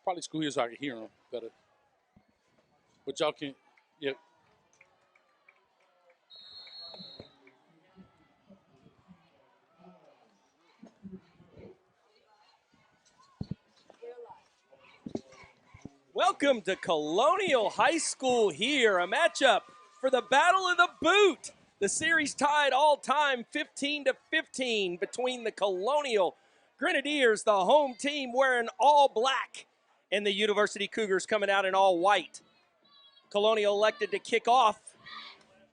probably scoot here so I can hear them better. But y'all can, yeah. Welcome to Colonial High School here, a matchup for the Battle of the Boot. The series tied all time 15-15 between the Colonial Grenadiers, the home team wearing all black, and the University Cougars coming out in all white. Colonial elected to kick off.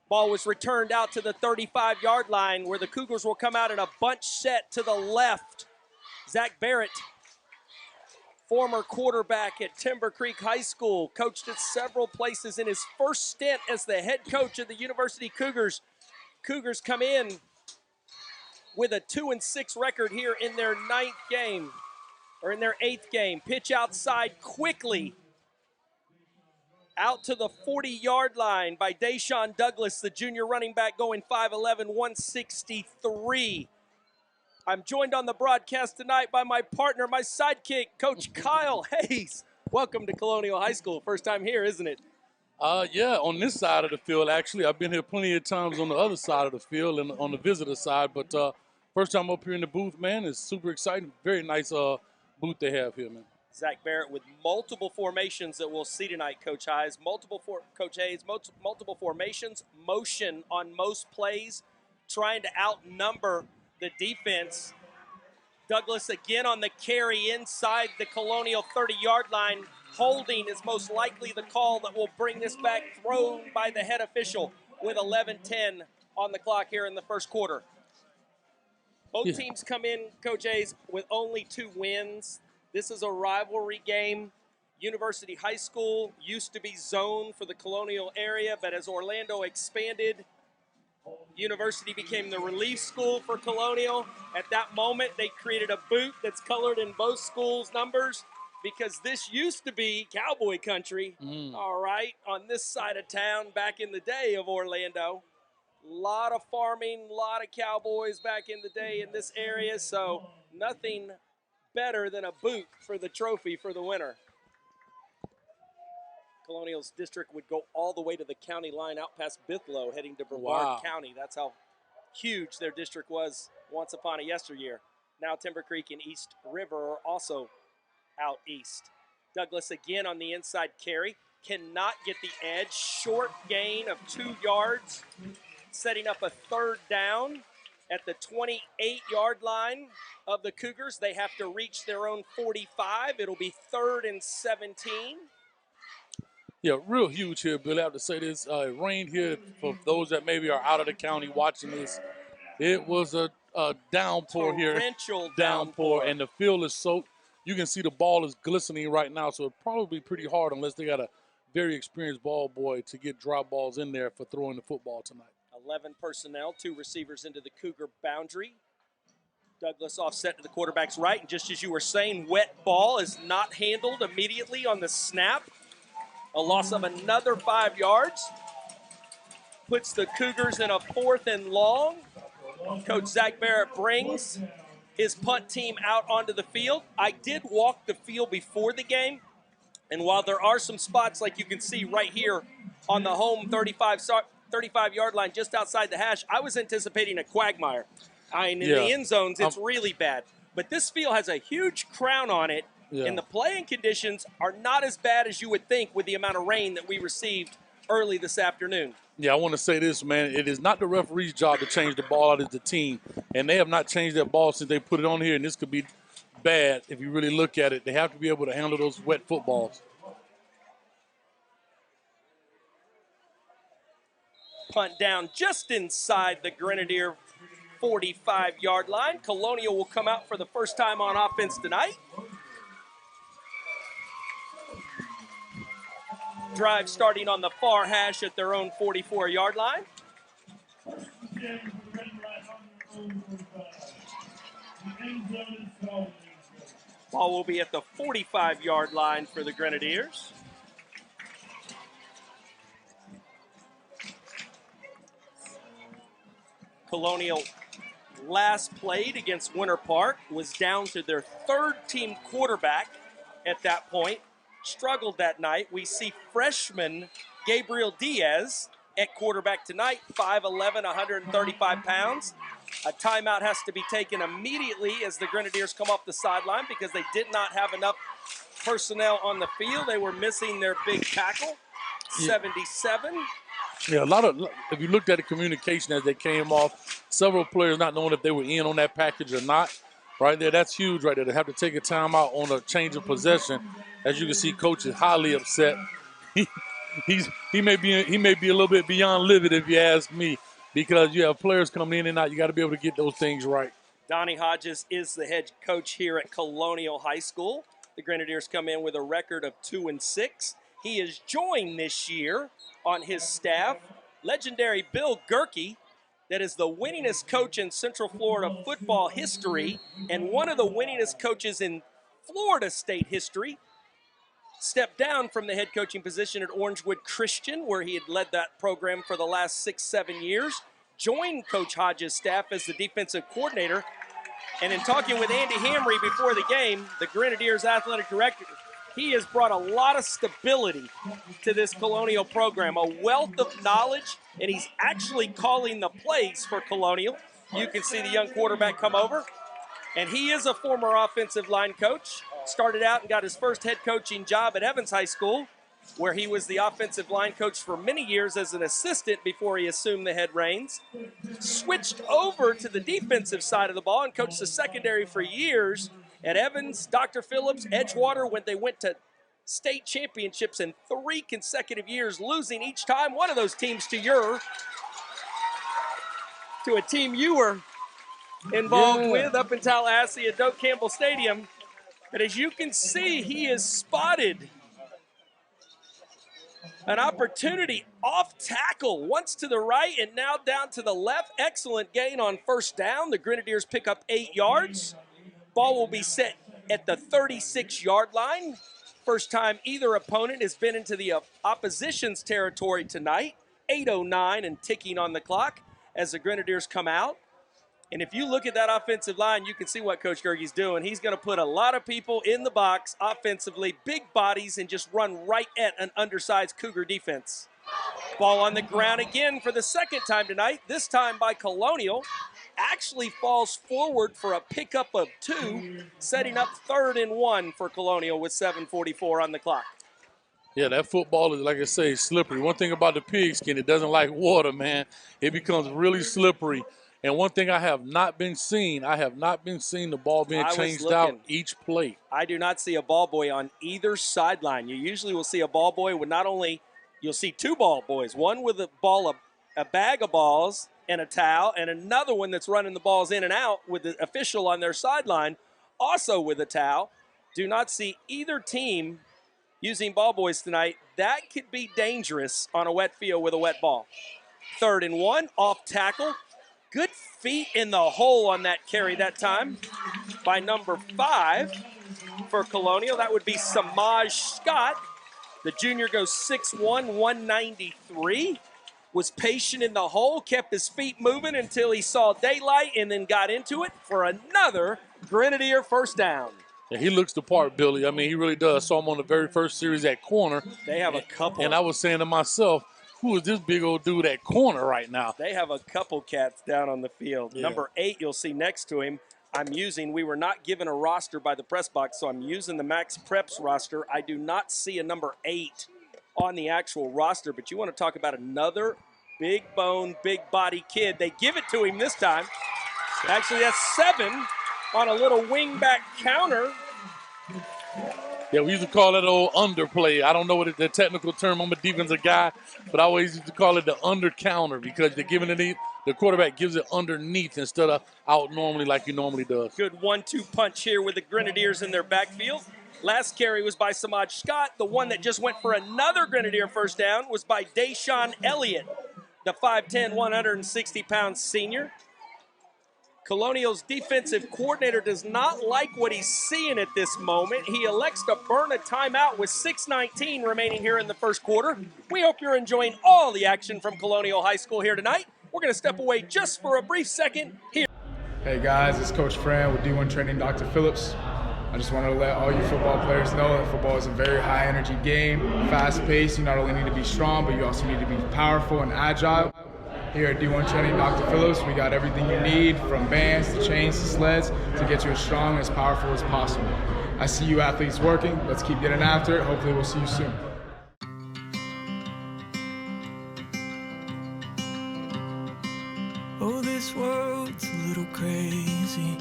Ball was returned out to the 35-yard line where the Cougars will come out in a bunch set to the left. Zach Barrett, former quarterback at Timber Creek High School, coached at several places in his first stint as the head coach of the University Cougars. Cougars come in with a 2-6 record here in their in their 8th game. Pitch outside quickly out to the 40-yard line by Deshaun Douglas, the junior running back, going 5'11", 163. I'm joined on the broadcast tonight by my partner, my sidekick, Coach Kyle Hayes. Welcome to Colonial High School. First time here, isn't it? Yeah, on this side of the field, actually. I've been here plenty of times on the other side of the field and on the visitor side. But first time up here in the booth, man, it's super exciting. Very nice booth they have here, man. Zach Barrett with multiple formations that we'll see tonight, Coach Hayes. Multiple formations, motion on most plays, trying to outnumber the defense. Douglas again on the carry inside the Colonial 30-yard line. Holding is most likely the call that will bring this back, thrown by the head official with 11:10 on the clock here in the first quarter. Both teams come in, Coach Hayes, with only 2 wins. This is a rivalry game. University High School used to be zone for the Colonial area, but as Orlando expanded, University became the relief school for Colonial. At that moment, they created a boot that's colored in both schools' numbers because this used to be cowboy country, all right, on this side of town back in the day of Orlando. A lot of farming, a lot of cowboys back in the day in this area, so nothing better than a boot for the trophy for the winner. Colonial's district would go all the way to the county line out past Bithlow, heading to Brevard County. That's how huge their district was once upon a yesteryear. Now Timber Creek and East River are also out east. Douglas again on the inside carry. Cannot get the edge. Short gain of 2 yards, setting up a 3rd down at the 28-yard line of the Cougars. They have to reach their own 45. It'll be 3rd and 17. Yeah, real huge here, Billy. I have to say this. It rained here for those that maybe are out of the county watching this. It was a downpour here. Torrential downpour. And the field is soaked. You can see the ball is glistening right now, so it'll probably be pretty hard unless they got a very experienced ball boy to get dry balls in there for throwing the football tonight. 11 personnel, 2 receivers into the Cougar boundary. Douglas offset to the quarterback's right, and just as you were saying, wet ball is not handled immediately on the snap. A loss of another 5 yards puts the Cougars in a 4th and long. Coach Zach Barrett brings his punt team out onto the field. I did walk the field before the game, and while there are some spots like you can see right here on the home 35-yard line just outside the hash, I was anticipating a quagmire. In the end zones, it's really bad. But this field has a huge crown on it, and the playing conditions are not as bad as you would think with the amount of rain that we received early this afternoon. Yeah, I want to say this, man. It is not the referee's job to change the ball out. It's the team. And they have not changed that ball since they put it on here, and this could be bad if you really look at it. They have to be able to handle those wet footballs. Punt down just inside the Grenadier 45-yard line. Colonial will come out for the first time on offense tonight. Drive starting on the far hash at their own 44-yard line. Ball will be at the 45-yard line for the Grenadiers. Colonial last played against Winter Park was down to their 3rd team quarterback at that point, struggled that night. We see freshman Gabriel Diaz at quarterback tonight, 5'11", 135 pounds. A timeout has to be taken immediately as the Grenadiers come off the sideline because they did not have enough personnel on the field. They were missing their big tackle, 77. Yeah, if you looked at the communication as they came off, several players not knowing if they were in on that package or not. Right there, that's huge right there. To have to take a timeout on a change of possession. As you can see, coach is highly upset. He may be a little bit beyond livid if you ask me, because you have players coming in and out. You got to be able to get those things right. Donnie Hodges is the head coach here at Colonial High School. The Grenadiers come in with a record of 2-6. He is joined this year on his staff, legendary Bill Gerke, that is the winningest coach in Central Florida football history and one of the winningest coaches in Florida State history. Stepped down from the head coaching position at Orangewood Christian, where he had led that program for the last 6-7 years. Joined Coach Hodges' staff as the defensive coordinator. And in talking with Andy Hamry before the game, the Grenadiers athletic director, he has brought a lot of stability to this Colonial program, a wealth of knowledge, and he's actually calling the plays for Colonial. You can see the young quarterback come over. And he is a former offensive line coach. Started out and got his first head coaching job at Evans High School, where he was the offensive line coach for many years as an assistant before he assumed the head reins. Switched over to the defensive side of the ball and coached the secondary for years at Evans, Dr. Phillips, Edgewater, when they went to state championships in 3 consecutive years, losing each time. One of those teams to a team you were involved with up in Tallahassee at Doak Campbell Stadium. But as you can see, he has spotted an opportunity off tackle, once to the right and now down to the left. Excellent gain on first down. The Grenadiers pick up 8 yards. Ball will be set at the 36-yard line. First time either opponent has been into the opposition's territory tonight. 8:09 and ticking on the clock as the Grenadiers come out. And if you look at that offensive line, you can see what Coach Gerke's doing. He's going to put a lot of people in the box offensively, big bodies, and just run right at an undersized Cougar defense. Ball on the ground again for the second time tonight, this time by Colonial. Actually falls forward for a pickup of 2, setting up 3rd and 1 for Colonial with 7:44 on the clock. Yeah, that football is, like I say, slippery. One thing about the pigskin, it doesn't like water, man. It becomes really slippery. And one thing I have not been seeing the ball being changed out each play. I do not see a ball boy on either sideline. You usually will see a ball boy with not only, you'll see 2 ball boys, one with a bag of balls and a towel, and another one that's running the balls in and out with the official on their sideline, also with a towel. Do not see either team using ball boys tonight. That could be dangerous on a wet field with a wet ball. 3rd and 1, off tackle. Good feet in the hole on that carry that time by number 5 for Colonial. That would be Samaj Scott. The junior goes 6'1", 193. Was patient in the hole, kept his feet moving until he saw daylight and then got into it for another Grenadier first down. Yeah, he looks the part, Billy. I mean, he really does. Saw him on the very first series at corner. They have a couple. And I was saying to myself, who is this big old dude at corner right now? They have a couple cats down on the field. Yeah. Number 8 you'll see next to him. We were not given a roster by the press box, so I'm using the Max Preps roster. I do not see a number 8 on the actual roster, but you want to talk about another big bone, big body kid. They give it to him this time. Actually, that's 7 on a little wingback counter. Yeah, we used to call it old underplay. I don't know what the technical term. I'm a defensive guy, but I always used to call it the under counter because they're giving it, the quarterback gives it underneath instead of out normally like he normally does. Good 1-2 punch here with the Grenadiers in their backfield. Last carry was by Samaj Scott. The one that just went for another Grenadier first down was by Deshaun Elliott, the 5'10", 160-pound senior. Colonial's defensive coordinator does not like what he's seeing at this moment. He elects to burn a timeout with 6:19 remaining here in the first quarter. We hope you're enjoying all the action from Colonial High School here tonight. We're going to step away just for a brief second here. Hey guys, it's Coach Fran with D1 Training Dr. Phillips. I just want to let all you football players know that football is a very high energy game, fast paced. You not only need to be strong, but you also need to be powerful and agile. Here at D1 Training, Dr. Phillips, we got everything you need, from bands to chains to sleds, to get you as strong and as powerful as possible. I see you athletes working. Let's keep getting after it. Hopefully we'll see you soon. Oh, this world's a little crazy.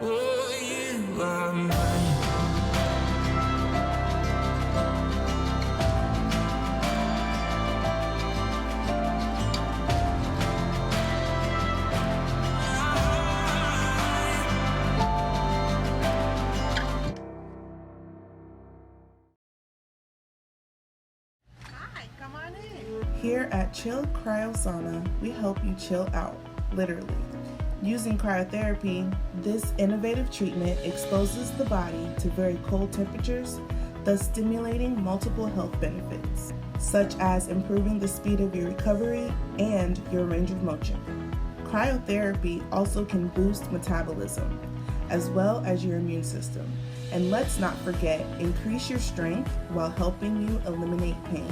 Oh, you are mine. Here at Chill Cryosauna, we help you chill out, literally. Using cryotherapy, this innovative treatment exposes the body to very cold temperatures, thus stimulating multiple health benefits, such as improving the speed of your recovery and your range of motion. Cryotherapy also can boost metabolism, as well as your immune system. And let's not forget, increase your strength while helping you eliminate pain.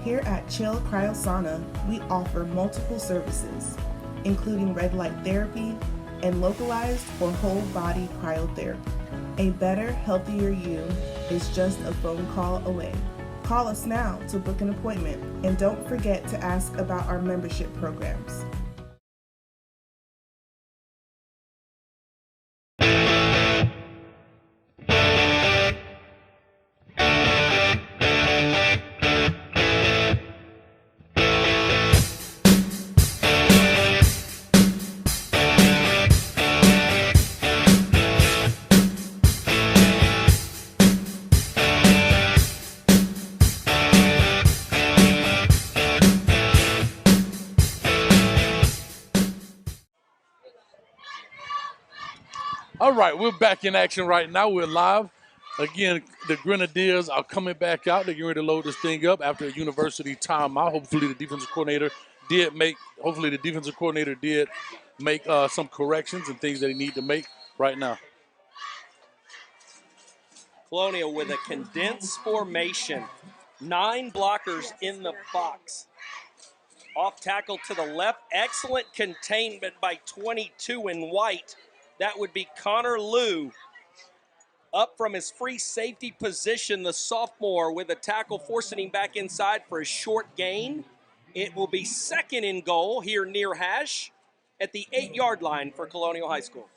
Here at Chill Cryosauna, we offer multiple services, including red light therapy and localized or whole body cryotherapy. A better, healthier you is just a phone call away. Call us now to book an appointment, and don't forget to ask about our membership programs. All right, we're back in action right now. We're live. Again, the Grenadiers are coming back out. They're getting ready to load this thing up after a university timeout. Hopefully the defensive coordinator did make some corrections and things that he need to make right now. Colonial with a condensed formation. 9 blockers in the box. Off tackle to the left. Excellent containment by 22 in white. That would be Connor Liu. Up from his free safety position, the sophomore with a tackle forcing him back inside for a short gain. It will be second and goal here near hash at the 8-yard line for Colonial High School.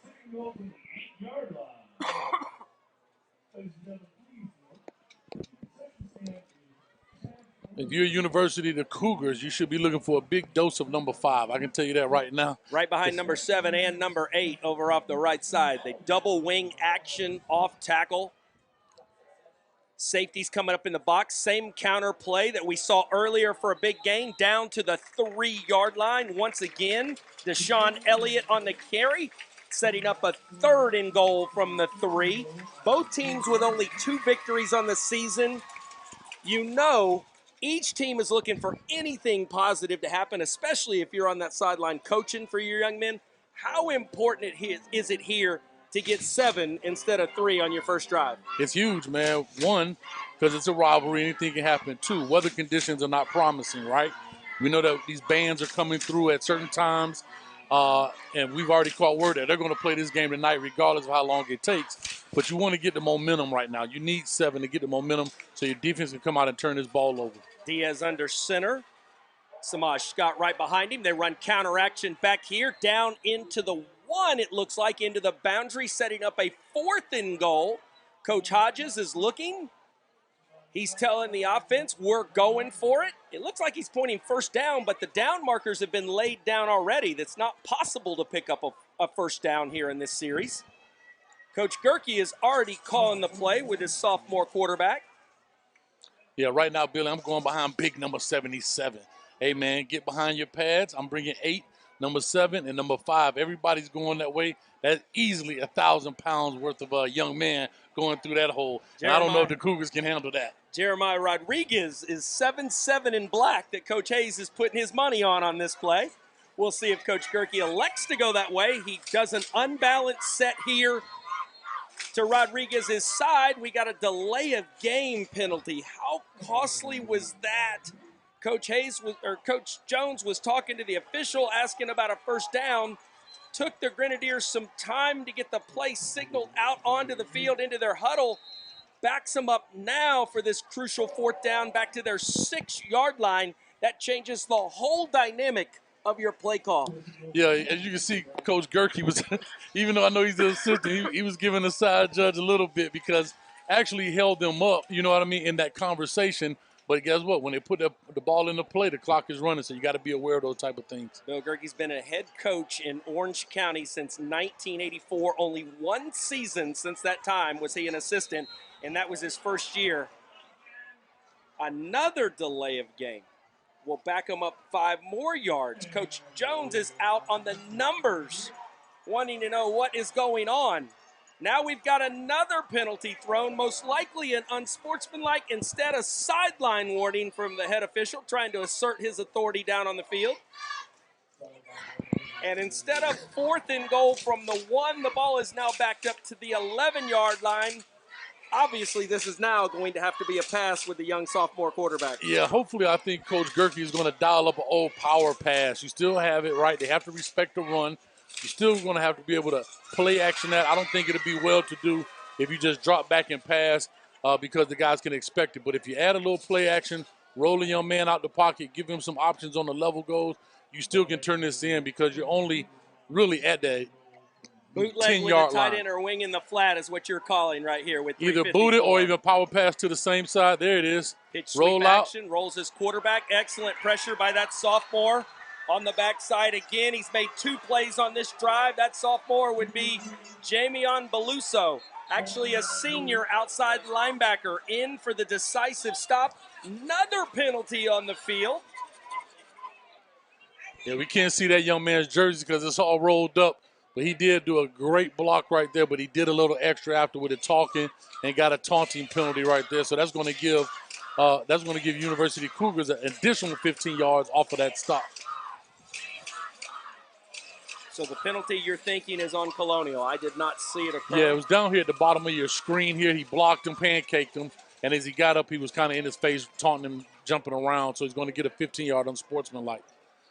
If you're a university, the Cougars, you should be looking for a big dose of number 5. I can tell you that right now. Right behind number 7 and number 8 over off the right side. They double wing action off tackle. Safety's coming up in the box. Same counter play that we saw earlier for a big gain, down to the 3-yard line. Once again, Deshaun Elliott on the carry, setting up a third and goal from the 3. Both teams with only 2 victories on the season. You know, each team is looking for anything positive to happen, especially if you're on that sideline coaching for your young men. How important is it here to get 7 instead of 3 on your first drive? It's huge, man. 1, because it's a rivalry. Anything can happen. 2, weather conditions are not promising, right? We know that these bands are coming through at certain times, and we've already caught word that they're going to play this game tonight regardless of how long it takes. But you want to get the momentum right now. You need 7 to get the momentum so your defense can come out and turn this ball over. Diaz under center. Samaj Scott right behind him. They run counter action back here, down into the 1, it looks like, into the boundary, setting up a 4th and goal. Coach Hodges is looking. He's telling the offense, we're going for it. It looks like he's pointing first down, but the down markers have been laid down already. That's not possible to pick up a first down here in this series. Coach Gerke is already calling the play with his sophomore quarterback. Yeah, right now, Billy, I'm going behind big number 77. Hey, man, get behind your pads. I'm bringing 8, number 7, and number 5. Everybody's going that way. That's easily 1,000 pounds worth of a young man going through that hole. And I don't know if the Cougars can handle that. Jeremiah Rodriguez is 7-7 in black that Coach Hayes is putting his money on this play. We'll see if Coach Gerke elects to go that way. He does an unbalanced set here to Rodriguez's side. We got a delay of game penalty. How costly was that? Coach Jones was talking to the official, asking about a first down. Took the Grenadiers some time to get the play signaled out onto the field into their huddle. Backs them up now for this crucial fourth down back to their 6-yard line. That changes the whole dynamic of your play call. Yeah, as you can see, Coach Gerke was, even though I know he's the assistant, he was giving the side judge a little bit because actually he held them up, you know what I mean, in that conversation. But guess what? When they put the ball in the play, the clock is running, so you got to be aware of those type of things. Bill Gerke's been a head coach in Orange County since 1984. Only one season since that time was he an assistant, and that was his first year. Another delay of game will back him up 5 more yards. Coach Jones is out on the numbers, wanting to know what is going on. Now we've got another penalty thrown, most likely an unsportsmanlike, instead a sideline warning from the head official trying to assert his authority down on the field. And instead of 4th and goal from the 1, the ball is now backed up to the 11-yard line. Obviously, this is now going to have to be a pass with the young sophomore quarterback. Yeah, hopefully I think Coach Gerke is going to dial up an old power pass. You still have it, right? They have to respect the run. You're still going to have to be able to play action that. I don't think it'll be well to do if you just drop back and pass because the guys can expect it. But if you add a little play action, roll a young man out the pocket, give him some options on the level goals, you still can turn this in because you're only really at that bootleg with a tight end or wing in the flat is what you're calling right here with either booted or even power pass to the same side. There it is. Pitch roll sweep out. Action, rolls his quarterback. Excellent pressure by that sophomore. On the backside again, he's made 2 plays on this drive. That sophomore would be Jamion Beluso, actually a senior outside linebacker, in for the decisive stop. Another penalty on the field. Yeah, we can't see that young man's jersey because it's all rolled up. But he did do a great block right there, but he did a little extra after with the talking and got a taunting penalty right there. So that's going to give University Cougars an additional 15 yards off of that stop. So the penalty you're thinking is on Colonial. I did not see it occur. Yeah, it was down here at the bottom of your screen here. He blocked him, pancaked him, and as he got up, he was kind of in his face, taunting him, jumping around. So he's going to get a 15-yard unsportsmanlike.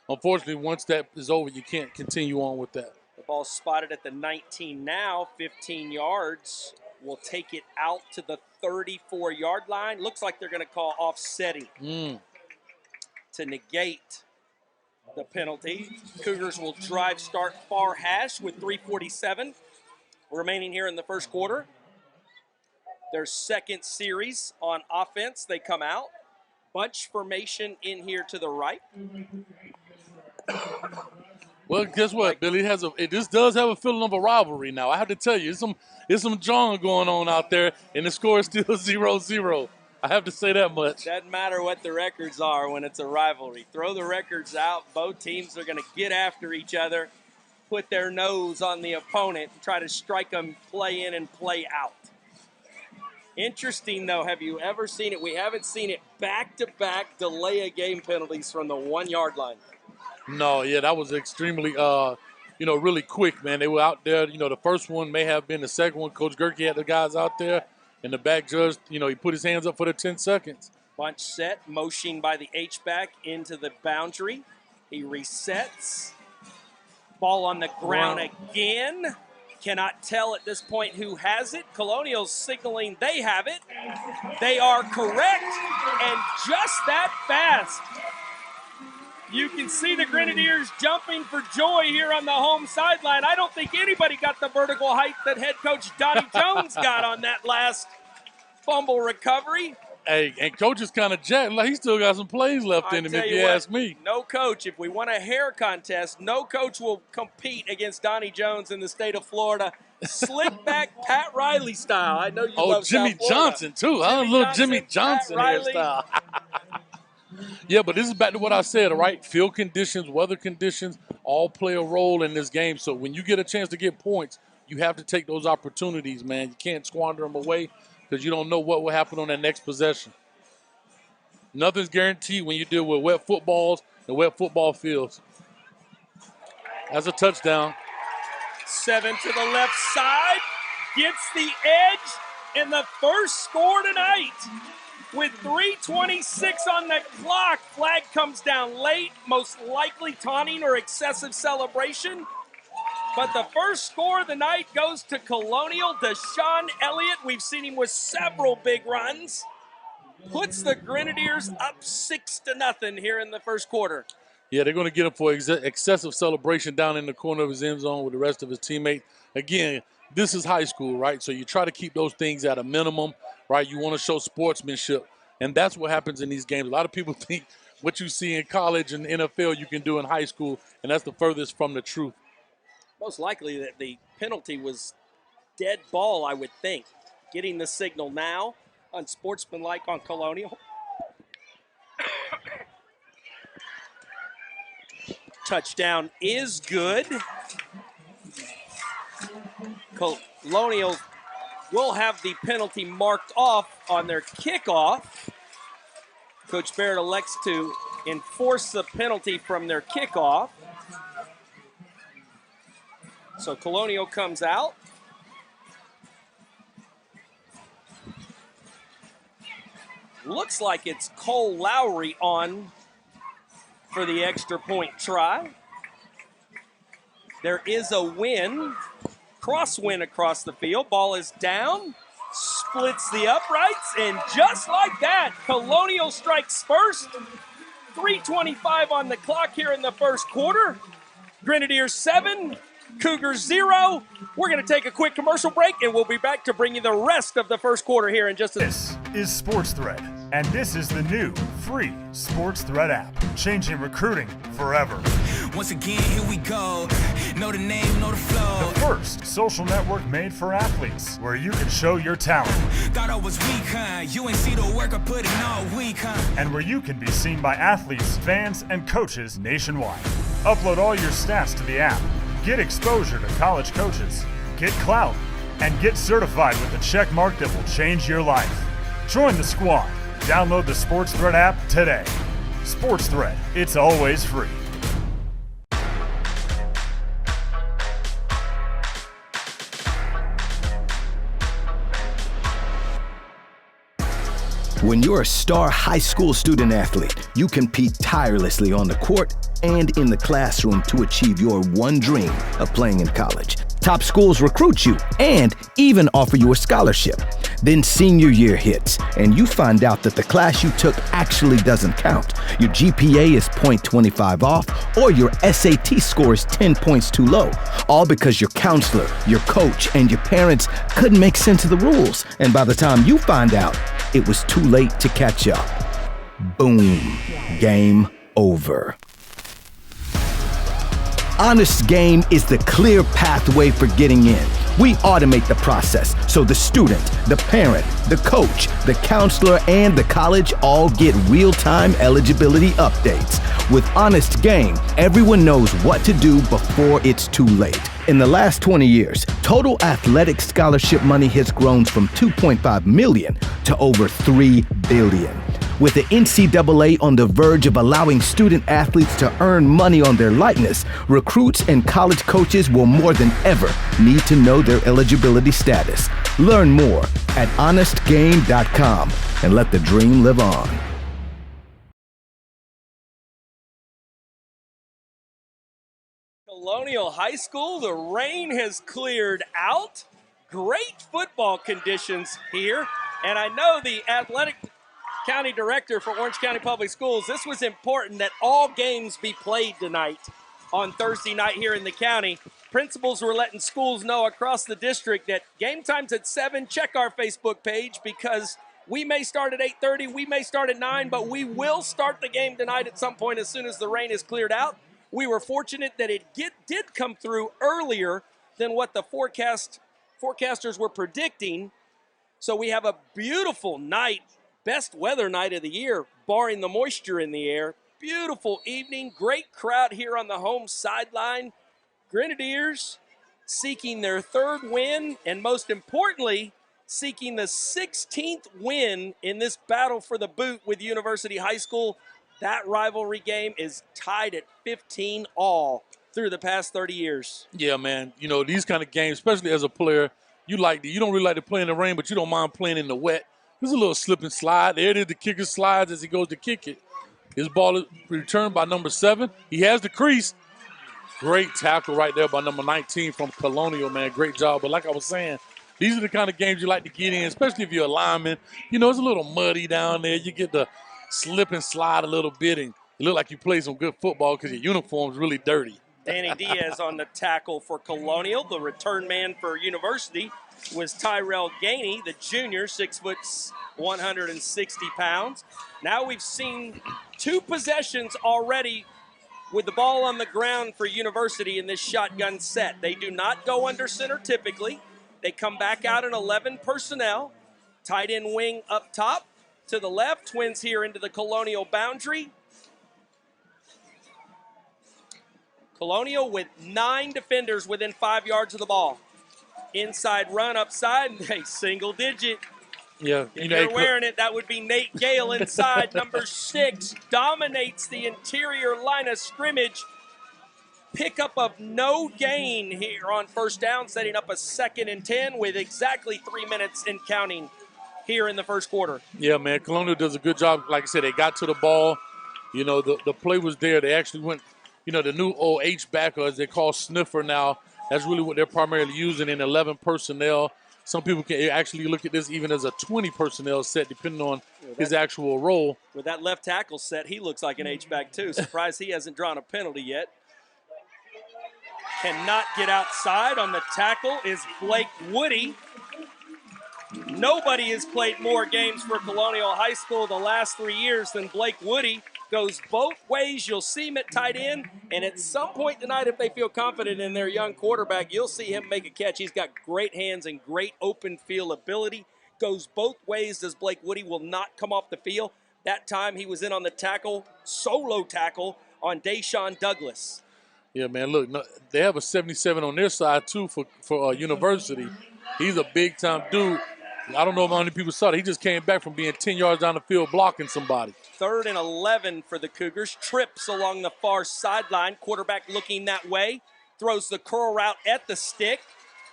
Unfortunately, once that is over, you can't continue on with that. The ball spotted at the 19 now, 15 yards. Will take it out to the 34-yard line. Looks like they're going to call offsetting to negate the penalty. Cougars will drive start far hash with 3:47 remaining here in the first quarter. Their second series on offense. They come out. Bunch formation in here to the right. Well, guess what, Billy? This does have a feeling of a rivalry now. I have to tell you, there's some drama going on out there, and the score is still 0-0. I have to say that much. Doesn't matter what the records are when it's a rivalry. Throw the records out. Both teams are going to get after each other, put their nose on the opponent, and try to strike them play in and play out. Interesting, though, have you ever seen it? We haven't seen it back-to-back delay of game penalties from the 1-yard line. No, yeah, that was extremely, really quick, man. They were out there. The first one may have been the second one. Coach Gerke had the guys out there, and the back judge, he put his hands up for the 10 seconds. Bunch set, motion by the H-back into the boundary. He resets. Ball on the ground again. Cannot tell at this point who has it. Colonial's signaling they have it. They are correct, and just that fast. You can see the Grenadiers jumping for joy here on the home sideline. I don't think anybody got the vertical height that head coach Donnie Jones got on that last fumble recovery. Hey, and coach is kind of jacked. Like, he still got some plays left in him, if you ask me. No coach, if we want a hair contest, no coach will compete against Donnie Jones in the state of Florida. Slick back Pat Riley style. I know you love Jimmy South Florida. Johnson, too. Jimmy Johnson hairstyle. Yeah, but this is back to what I said, all right? Field conditions, weather conditions, all play a role in this game. So when you get a chance to get points, you have to take those opportunities, man. You can't squander them away because you don't know what will happen on that next possession. Nothing's guaranteed when you deal with wet footballs and wet football fields. That's a touchdown. 7 to the left side, gets the edge, and the first score tonight. With 3:26 on the clock, flag comes down late, most likely taunting or excessive celebration. But the first score of the night goes to Colonial. Deshaun Elliott, we've seen him with several big runs, puts the Grenadiers up 6-0 here in the first quarter. Yeah, they're going to get him for excessive celebration down in the corner of his end zone with the rest of his teammates. Again, this is high school, right? So you try to keep those things at a minimum, right? You want to show sportsmanship, and that's what happens in these games. A lot of people think what you see in college and NFL you can do in high school, and that's the furthest from the truth. Most likely that the penalty was dead ball, I would think. Getting the signal now, unsportsmanlike on Colonial. Touchdown is good. Colonial will have the penalty marked off on their kickoff. Coach Barrett elects to enforce the penalty from their kickoff. So Colonial comes out. Looks like it's Cole Lowry on for the extra point try. There is a win, crosswind across the field. Ball is down, splits the uprights, and just like that, Colonial strikes first. 3:25 on the clock here in the first quarter. Grenadiers 7, Cougars 0. We're going to take a quick commercial break, and we'll be back to bring you the rest of the first quarter here in just a... This is Sports Thread, and this is the new free Sports Thread app, changing recruiting forever. Once again, here we go. Know the name, know the flow. The first social network made for athletes, where you can show your talent. Thought I was weak, huh? You ain't see the work I put in all week, huh? And where you can be seen by athletes, fans, and coaches nationwide. Upload all your stats to the app. Get exposure to college coaches. Get clout. And get certified with a check mark that will change your life. Join the squad. Download the Sports Thread app today. Sports Thread, it's always free. When you're a star high school student athlete, you compete tirelessly on the court and in the classroom to achieve your one dream of playing in college. Top schools recruit you and even offer you a scholarship. Then senior year hits, and you find out that the class you took actually doesn't count. Your GPA is .25 off, or your SAT score is 10 points too low. All because your counselor, your coach, and your parents couldn't make sense of the rules. And by the time you find out, it was too late to catch up. Boom. Game over. Honest Game is the clear pathway for getting in. We automate the process so the student, the parent, the coach, the counselor, and the college all get real-time eligibility updates. With Honest Game, everyone knows what to do before it's too late. In the last 20 years, total athletic scholarship money has grown from $2.5 million to over $3 billion. With the NCAA on the verge of allowing student athletes to earn money on their likeness, recruits and college coaches will more than ever need to know their eligibility status. Learn more at honestgame.com and let the dream live on. Colonial High School, the rain has cleared out. Great football conditions here. And I know the athletic county director for Orange County Public Schools, this was important that all games be played tonight on Thursday night here in the county. Principals were letting schools know across the district that game time's at 7. Check our Facebook page because we may start at 8:30, we may start at 9, but we will start the game tonight at some point as soon as the rain is cleared out. We were fortunate that it did come through earlier than what the forecasters were predicting. So we have a beautiful night. Best weather night of the year, barring the moisture in the air. Beautiful evening, great crowd here on the home sideline. Grenadiers seeking their 3rd win, and most importantly, seeking the 16th win in this battle for the boot with University High School. That rivalry game is tied at 15 all. through the past 30 years. Yeah, man. You know, these kind of games, especially as a player, you don't really like to play in the rain, but you don't mind playing in the wet. There's a little slip and slide. There it is. The kicker slides as he goes to kick it. His ball is returned by number 7. He has the crease. Great tackle right there by number 19 from Colonial, man. Great job. But like I was saying, these are the kind of games you like to get in, especially if you're a lineman. You know, it's a little muddy down there. You get to slip and slide a little bit, and you look like you play some good football because your uniform's really dirty. Danny Diaz on the tackle for Colonial. The return man for University was Tyrell Gainey, the junior, 6 foot 160 pounds. Now we've seen 2 possessions already with the ball on the ground for University in this shotgun set. They do not go under center typically. They come back out in 11 personnel. Tight end wing up top to the left. Twins here into the Colonial boundary. Colonial with 9 defenders within 5 yards of the ball. Inside run upside, a single digit. Yeah, If you're wearing it, that would be Nate Gale inside. Number 6 dominates the interior line of scrimmage. Pickup of no gain here on first down, setting up a 2nd and 10 with exactly 3 minutes and counting here in the first quarter. Yeah, man, Colonial does a good job. Like I said, they got to the ball. You know, the play was there. They actually went, you know, the new old H-back, or as they call sniffer now. That's really what they're primarily using in 11 personnel. Some people can actually look at this even as a 20 personnel set, depending on his actual role. With that left tackle set, he looks like an H-back too. Surprised he hasn't drawn a penalty yet. Cannot get outside. On the tackle is Blake Woody. Nobody has played more games for Colonial High School the last 3 years than Blake Woody. Goes both ways. You'll see him at tight end, and at some point tonight, if they feel confident in their young quarterback, you'll see him make a catch. He's got great hands and great open field ability. Goes both ways. Does Blake Woody will not come off the field. That time he was in on the tackle, solo tackle on Deshaun Douglas. Yeah, man, look, they have a 77 on their side, too, for University. He's a big-time dude. I don't know how many people saw it. He just came back from being 10 yards down the field blocking somebody. 3rd and 11 for the Cougars. Trips along the far sideline. Quarterback looking that way. Throws the curl route at the stick.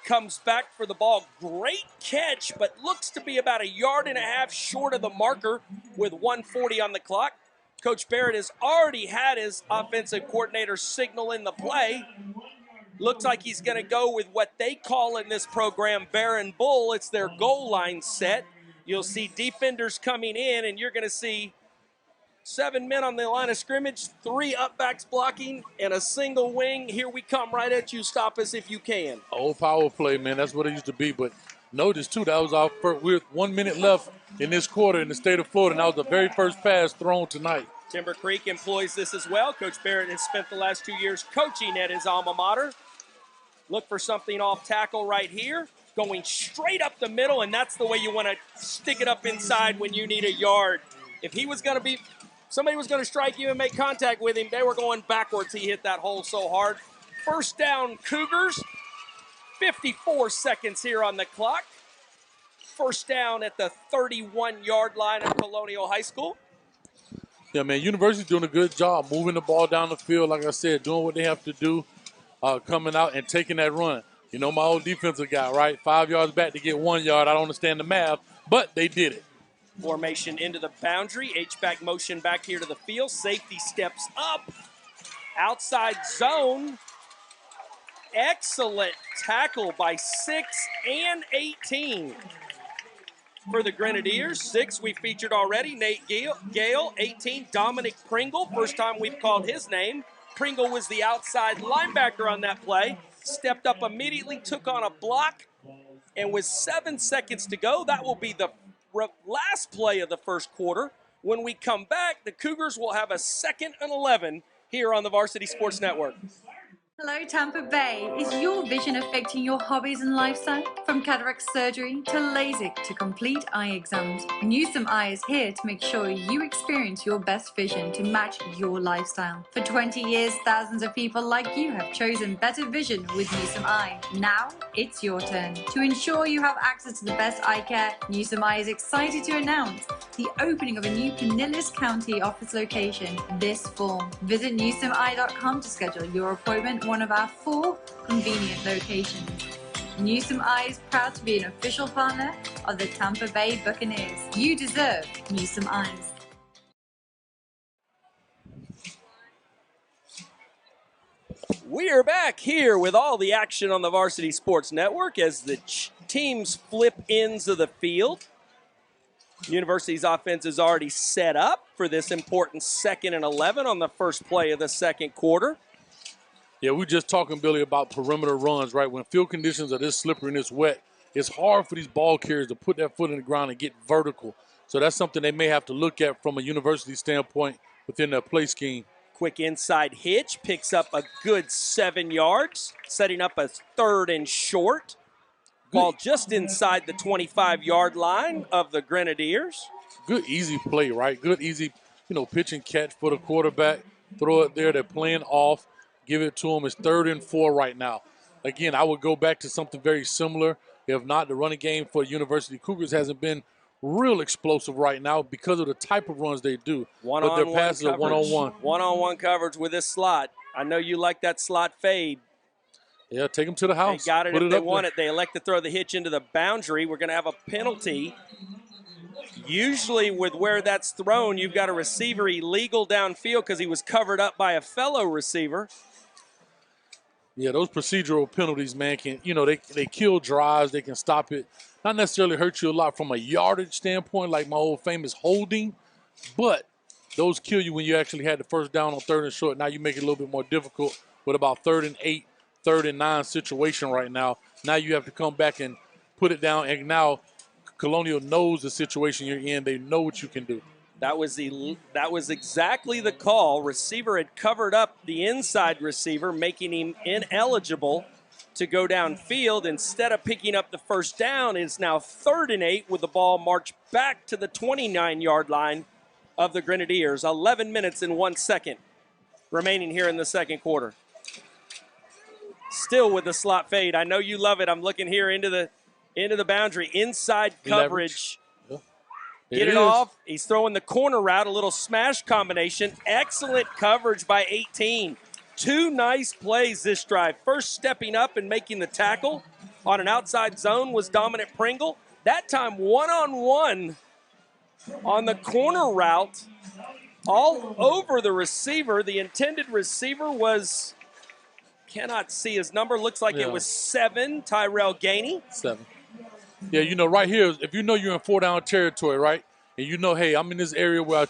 Comes back for the ball. Great catch, but looks to be about 1.5 yards short of the marker with 1:40 on the clock. Coach Barrett has already had his offensive coordinator signal in the play. Looks like he's going to go with what they call in this program Baron Bull. It's their goal line set. You'll see defenders coming in, and you're going to see 7 men on the line of scrimmage, 3 upbacks blocking, and a single wing. Here we come right at you. Stop us if you can. Old power play, man. That's what it used to be. But notice, too, that was our first. We're 1 minute left in this quarter in the state of Florida, and that was the very first pass thrown tonight. Timber Creek employs this as well. Coach Barrett has spent the last 2 years coaching at his alma mater. Look for something off tackle right here. Going straight up the middle, and that's the way you want to stick it up inside when you need a yard. If he was going to be, somebody was going to strike you and make contact with him, they were going backwards. He hit that hole so hard. First down, Cougars. 54 seconds here on the clock. First down at the 31-yard line of Colonial High School. Yeah, man, University's doing a good job moving the ball down the field, like I said, doing what they have to do. Coming out and taking that run. You know, my old defensive guy, right? 5 yards back to get 1 yard. I don't understand the math, but they did it. Formation into the boundary. H-back motion back here to the field. Safety steps up. Outside zone. Excellent tackle by 6 and 18 for the Grenadiers. 6 we featured already. Nate Gale, 18. Dominic Pringle, first time we've called his name. Pringle was the outside linebacker on that play. Stepped up immediately, took on a block, and with 7 seconds to go, that will be the last play of the first quarter. When we come back, the Cougars will have a 2nd and 11 here on the Varsity Sports Network. Hello, Tampa Bay. Is your vision affecting your hobbies and lifestyle? From cataract surgery to LASIK to complete eye exams, Newsome Eye is here to make sure you experience your best vision to match your lifestyle. For 20 years, thousands of people like you have chosen better vision with Newsome Eye. Now, it's your turn. To ensure you have access to the best eye care, Newsome Eye is excited to announce the opening of a new Pinellas County office location this fall. Visit newsomeeye.com to schedule your appointment one of our 4 convenient locations. Newsome Eyes, proud to be an official partner of the Tampa Bay Buccaneers. You deserve Newsome Eyes. We are back here with all the action on the Varsity Sports Network as the teams flip ends of the field. University's offense is already set up for this important 2nd and 11 on the first play of the second quarter. Yeah, we're just talking, Billy, about perimeter runs, right? When field conditions are this slippery and this wet, it's hard for these ball carriers to put that foot in the ground and get vertical. So that's something they may have to look at from a university standpoint within their play scheme. Quick inside hitch, picks up a good 7 yards, setting up a 3rd and short. Ball just inside the 25-yard line of the Grenadiers. Good, easy play, right? Good, easy, pitch and catch for the quarterback. Throw it there. They're playing off. Give it to them. It's 3rd and 4 right now. Again, I would go back to something very similar. If not, the running game for University Cougars hasn't been real explosive right now because of the type of runs they do. But their passes are one-on-one. One-on-one coverage with this slot. I know you like that slot fade. Yeah, take them to the house. They got it Put if it they up want there. it. They elect to throw the hitch into the boundary. We're going to have a penalty. Usually with where that's thrown, you've got a receiver illegal downfield because he was covered up by a fellow receiver. Yeah, those procedural penalties, man, can, they kill drives. They can stop it. Not necessarily hurt you a lot from a yardage standpoint, like my old famous holding, but those kill you when you actually had the first down on 3rd and short. Now you make it a little bit more difficult with about 3rd and 8, 3rd and 9 situation right now. Now you have to come back and put it down, and now Colonial knows the situation you're in. They know what you can do. That was exactly the call. Receiver had covered up the inside receiver, making him ineligible to go downfield. Instead of picking up the first down, it's now 3rd and 8 with the ball marched back to the 29-yard line of the Grenadiers. 11 minutes and 1 second remaining here in the second quarter. Still with the slot fade. I know you love it. I'm looking here into the boundary. Inside coverage. Yeah. Get it off. He's throwing the corner route, a little smash combination. Excellent coverage by 18. 2 nice plays this drive. First stepping up and making the tackle on an outside zone was Dominic Pringle. That time one-on-one on the corner route all over the receiver. The intended receiver was, cannot see his number, looks like it was 7, Tyrell Gainey. 7. Yeah, right here, if you know you're in 4-down territory, right, and hey, I'm in this area where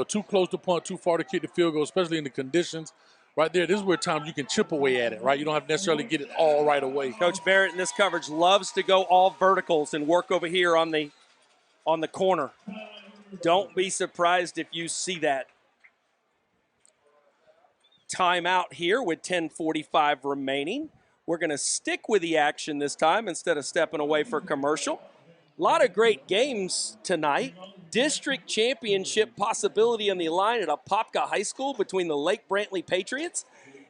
too close to punt, too far to kick the field goal, especially in the conditions, right there, this is where times you can chip away at it, right? You don't have to necessarily get it all right away. Coach Barrett in this coverage loves to go all verticals and work over here on the corner. Don't be surprised if you see that. Timeout here with 10:45 remaining. We're going to stick with the action this time instead of stepping away for commercial. A lot of great games tonight. District championship possibility on the line at Apopka High School between the Lake Brantley Patriots.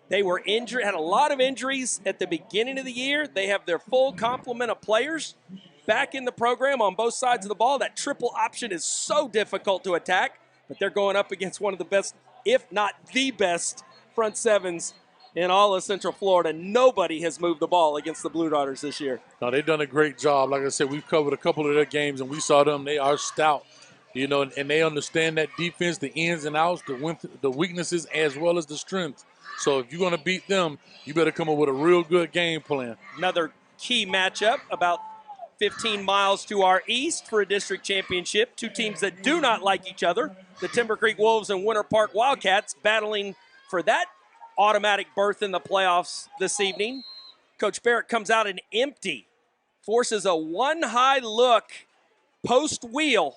They were injured, had a lot of injuries at the beginning of the year. They have their full complement of players back in the program on both sides of the ball. That triple option is so difficult to attack, but they're going up against one of the best, if not the best, front sevens in all of Central Florida. Nobody has moved the ball against the Blue Darters this year. No, they've done a great job. Like I said, we've covered a couple of their games, and we saw them. They are stout, and they understand that defense, the ins and outs, the weaknesses, as well as the strengths. So if you're going to beat them, you better come up with a real good game plan. Another key matchup about 15 miles to our east for a district championship. 2 teams that do not like each other. The Timber Creek Wolves and Winter Park Wildcats battling for that automatic berth in the playoffs this evening. Coach Barrett comes out and empty, forces a 1-high look, post wheel,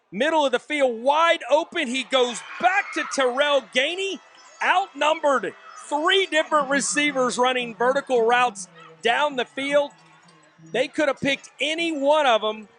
middle of the field, wide open. He goes back to Terrell Gainey, outnumbered. 3 different receivers running vertical routes down the field. They could have picked any one of them.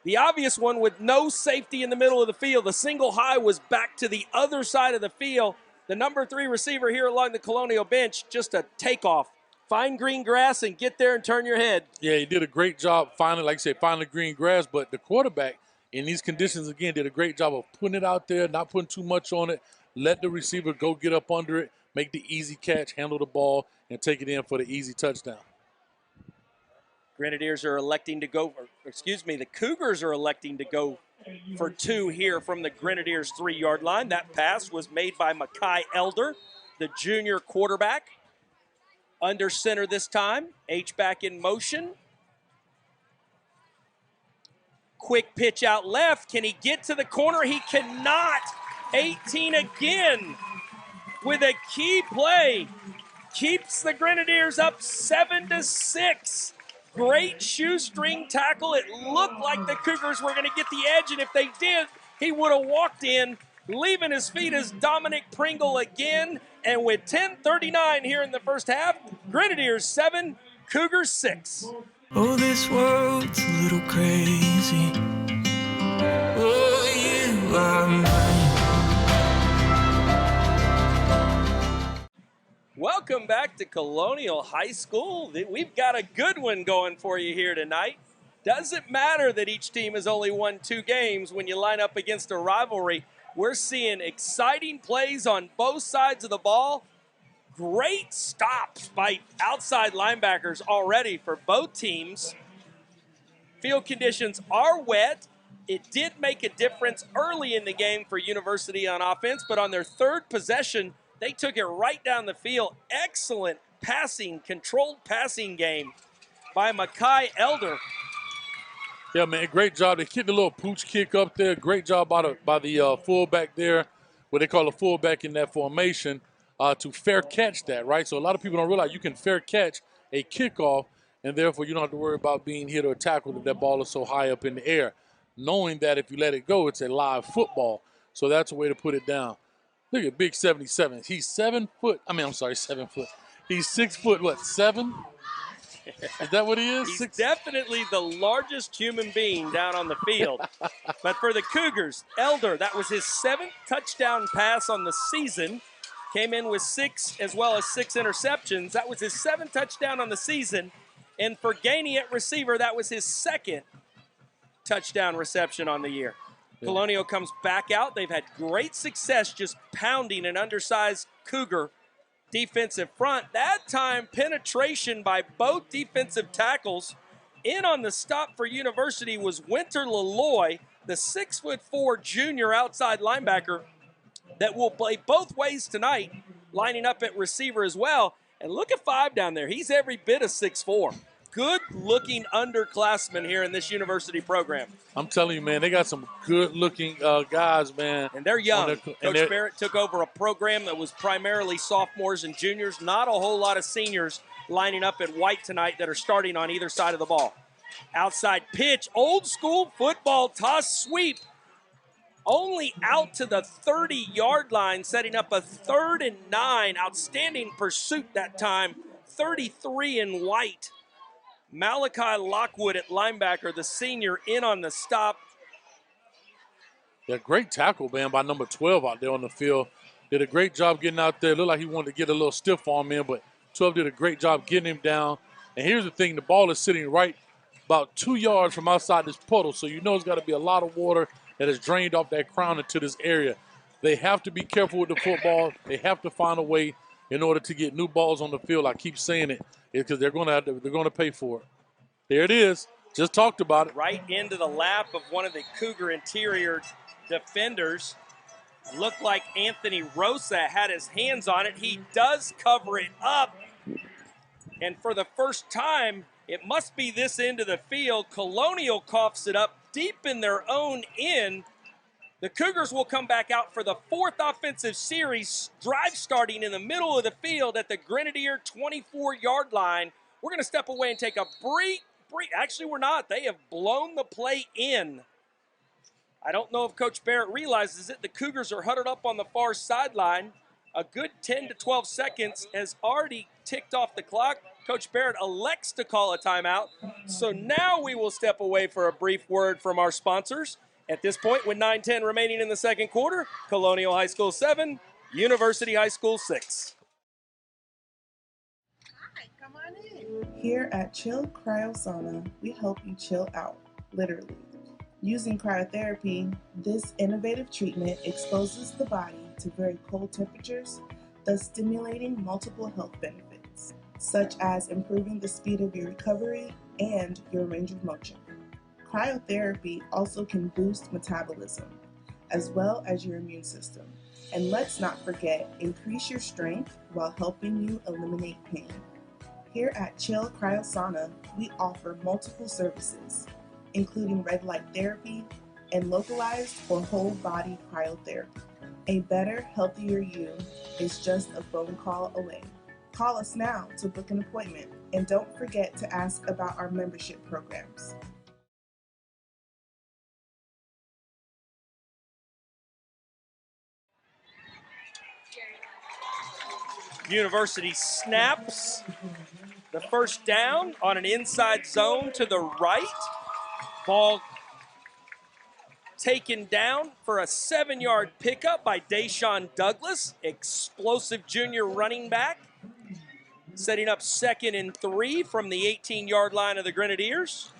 The obvious one with no safety in the middle of the field. The single high was back to the other side of the field. The number 3 receiver here along the Colonial bench, just a takeoff. Find green grass and get there and turn your head. Yeah, he did a great job finding, like I said, finding green grass. But the quarterback in these conditions, again, did a great job of putting it out there, not putting too much on it. Let the receiver go get up under it, make the easy catch, handle the ball, and take it in for the easy touchdown. Grenadiers are electing to go, the Cougars are electing to go for 2 here from the Grenadiers' 3-yard line. That pass was made by Mekhi Elder, the junior quarterback. Under center this time. H-back in motion. Quick pitch out left. Can he get to the corner? He cannot. 18 again with a key play. Keeps the Grenadiers up 7-6. Great shoestring tackle. It looked like the Cougars were going to get the edge, and if they did, he would have walked in. Leaving his feet is Dominic Pringle again. And with 10:39 here in the first half, Grenadiers 7, Cougars 6. Oh, this world's a little crazy. Oh, you are mine. Welcome back to Colonial High School. We've got a good one going for you here tonight. Doesn't matter that each team has only won 2 games when you line up against a rivalry. We're seeing exciting plays on both sides of the ball. Great stops by outside linebackers already for both teams. Field conditions are wet. It did make a difference early in the game for University on offense, but on their 3rd possession, they took it right down the field. Excellent passing, controlled passing game by Mekhi Elder. Yeah, man, great job. They kicked a little pooch kick up there. Great job by the fullback there, what they call a fullback in that formation, to fair catch that, right? So a lot of people don't realize you can fair catch a kickoff, and therefore you don't have to worry about being hit or tackled if that ball is so high up in the air, knowing that if you let it go, it's a live football. So that's a way to put it down. Look at Big 77. He's 7 foot. He's 6 foot, what, 7? Is that what he is? He's definitely the largest human being down on the field. But for the Cougars, Elder, that was his 7th touchdown pass on the season. Came in with 6 as well as 6 interceptions. That was his 7th touchdown on the season. And for Gainey at receiver, that was his 2nd touchdown reception on the year. Yeah. Colonial comes back out. They've had great success just pounding an undersized Cougar defensive front. That time, penetration by both defensive tackles. In on the stop for University was Winter Laloy, the 6'4" junior outside linebacker that will play both ways tonight, lining up at receiver as well. And look at 5 down there. He's every bit of 6'4". Good-looking underclassmen here in this University program. I'm telling you, man, they got some good-looking guys, man. And they're young. Coach Barrett took over a program that was primarily sophomores and juniors. Not a whole lot of seniors lining up at White tonight that are starting on either side of the ball. Outside pitch, old-school football toss sweep. Only out to the 30-yard line, setting up a 3rd and 9. Outstanding pursuit that time. 33 in White. Malachi Lockwood at linebacker, the senior, in on the stop. Yeah, great tackle, man, by number 12 out there on the field. Did a great job getting out there. Looked like he wanted to get a little stiff arm in, but 12 did a great job getting him down. And here's the thing, the ball is sitting right about 2 yards from outside this puddle, so you know it's got to be a lot of water that has drained off that crown into this area. They have to be careful with the football. They have to find a way in order to get new balls on the field. I keep saying it because they're going to pay for it. There it is. Just talked about it. Right into the lap of one of the Cougar interior defenders. Looked like Anthony Rosa had his hands on it. He does cover it up. And for the first time, it must be this end of the field. Colonial coughs it up deep in their own end. The Cougars will come back out for the 4th offensive series, drive starting in the middle of the field at the Grenadier 24-yard line. We're going to step away and take a brief. Actually, we're not. They have blown the play in. I don't know if Coach Barrett realizes it. The Cougars are huddled up on the far sideline. A good 10 to 12 seconds has already ticked off the clock. Coach Barrett elects to call a timeout. So now we will step away for a brief word from our sponsors. At this point, with 9:10 remaining in the second quarter, Colonial High School 7, University High School 6. Hi, come on in. Here at Chill Cryosauna, we help you chill out, literally. Using cryotherapy, this innovative treatment exposes the body to very cold temperatures thus stimulating multiple health benefits, such as improving the speed of your recovery and your range of motion. Cryotherapy also can boost metabolism, as well as your immune system. And let's not forget, increase your strength while helping you eliminate pain. Here at Chill Cryosauna, we offer multiple services, including red light therapy and localized or whole body cryotherapy. A better, healthier you is just a phone call away. Call us now to book an appointment, and don't forget to ask about our membership programs. University snaps the first down on an inside zone to the right. Ball taken down for a 7-yard pickup by Deshaun Douglas, explosive junior running back, setting up 2nd and 3 from the 18-yard line of the Grenadiers.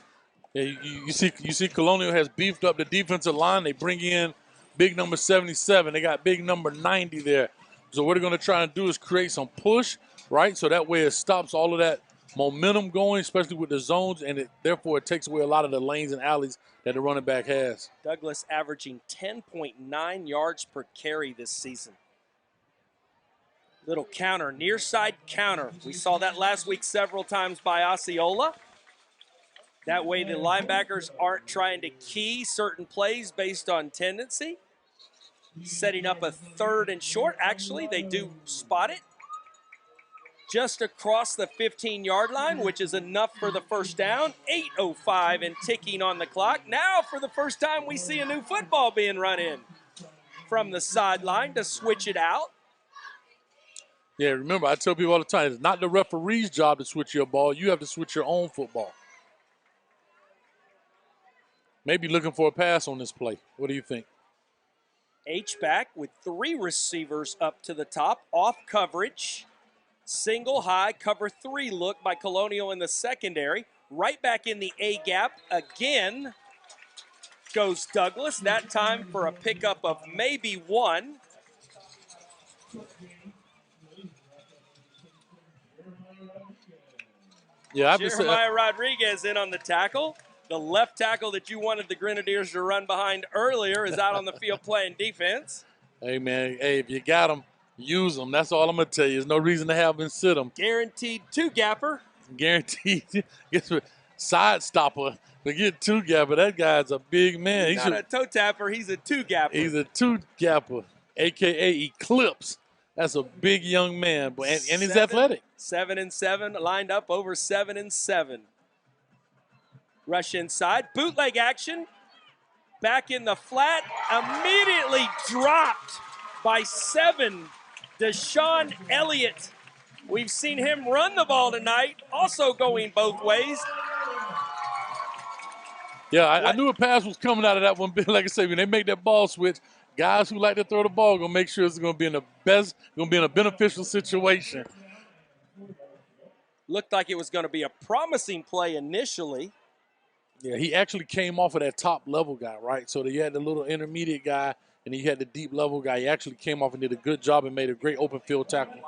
Yeah, you see Colonial has beefed up the defensive line. They bring in big number 77. They got big number 90 there. So what they're going to try and do is create some push, right? So that way it stops all of that momentum going, especially with the zones, and therefore it takes away a lot of the lanes and alleys that the running back has. Douglas averaging 10.9 yards per carry this season. Little counter, near side counter. We saw that last week several times by Osceola. That way the linebackers aren't trying to key certain plays based on tendency. Setting up a 3rd and short. Actually, they do spot it just across the 15-yard line, which is enough for the first down. 8:05 and ticking on the clock. Now, for the first time, we see a new football being run in from the sideline to switch it out. Yeah, remember, I tell people all the time, it's not the referee's job to switch your ball. You have to switch your own football. Maybe looking for a pass on this play. What do you think? H-back with 3 receivers up to the top, off coverage. Single high, cover 3 look by Colonial in the secondary. Right back in the A-gap again goes Douglas, that time for a pickup of maybe 1. Yeah, Jeremiah Rodriguez in on the tackle. The left tackle that you wanted the Grenadiers to run behind earlier is out on the field playing defense. Hey, man, if you got them, use them. That's all I'm going to tell you. There's no reason to have them sit them. Guaranteed 2-gapper. Guaranteed. Guess what? Side stopper. Forget 2-gapper. That guy's a big man. He's not a toe tapper. He's a 2-gapper. He's a 2-gapper, a.k.a. Eclipse. That's a big young man, and he's athletic. 7 and 7, lined up over 7 and 7. Rush inside, bootleg action. Back in the flat, immediately dropped by 7. Deshaun Elliott. We've seen him run the ball tonight, also going both ways. Yeah, I knew a pass was coming out of that one. Like I say, when they make that ball switch, guys who like to throw the ball gonna make sure it's gonna be in the best, gonna be in a beneficial situation. Looked like it was gonna be a promising play initially. Yeah, he actually came off of that top level guy, right? So you had the little intermediate guy, and then you had the deep level guy. He actually came off and did a good job and made a great open field tackle.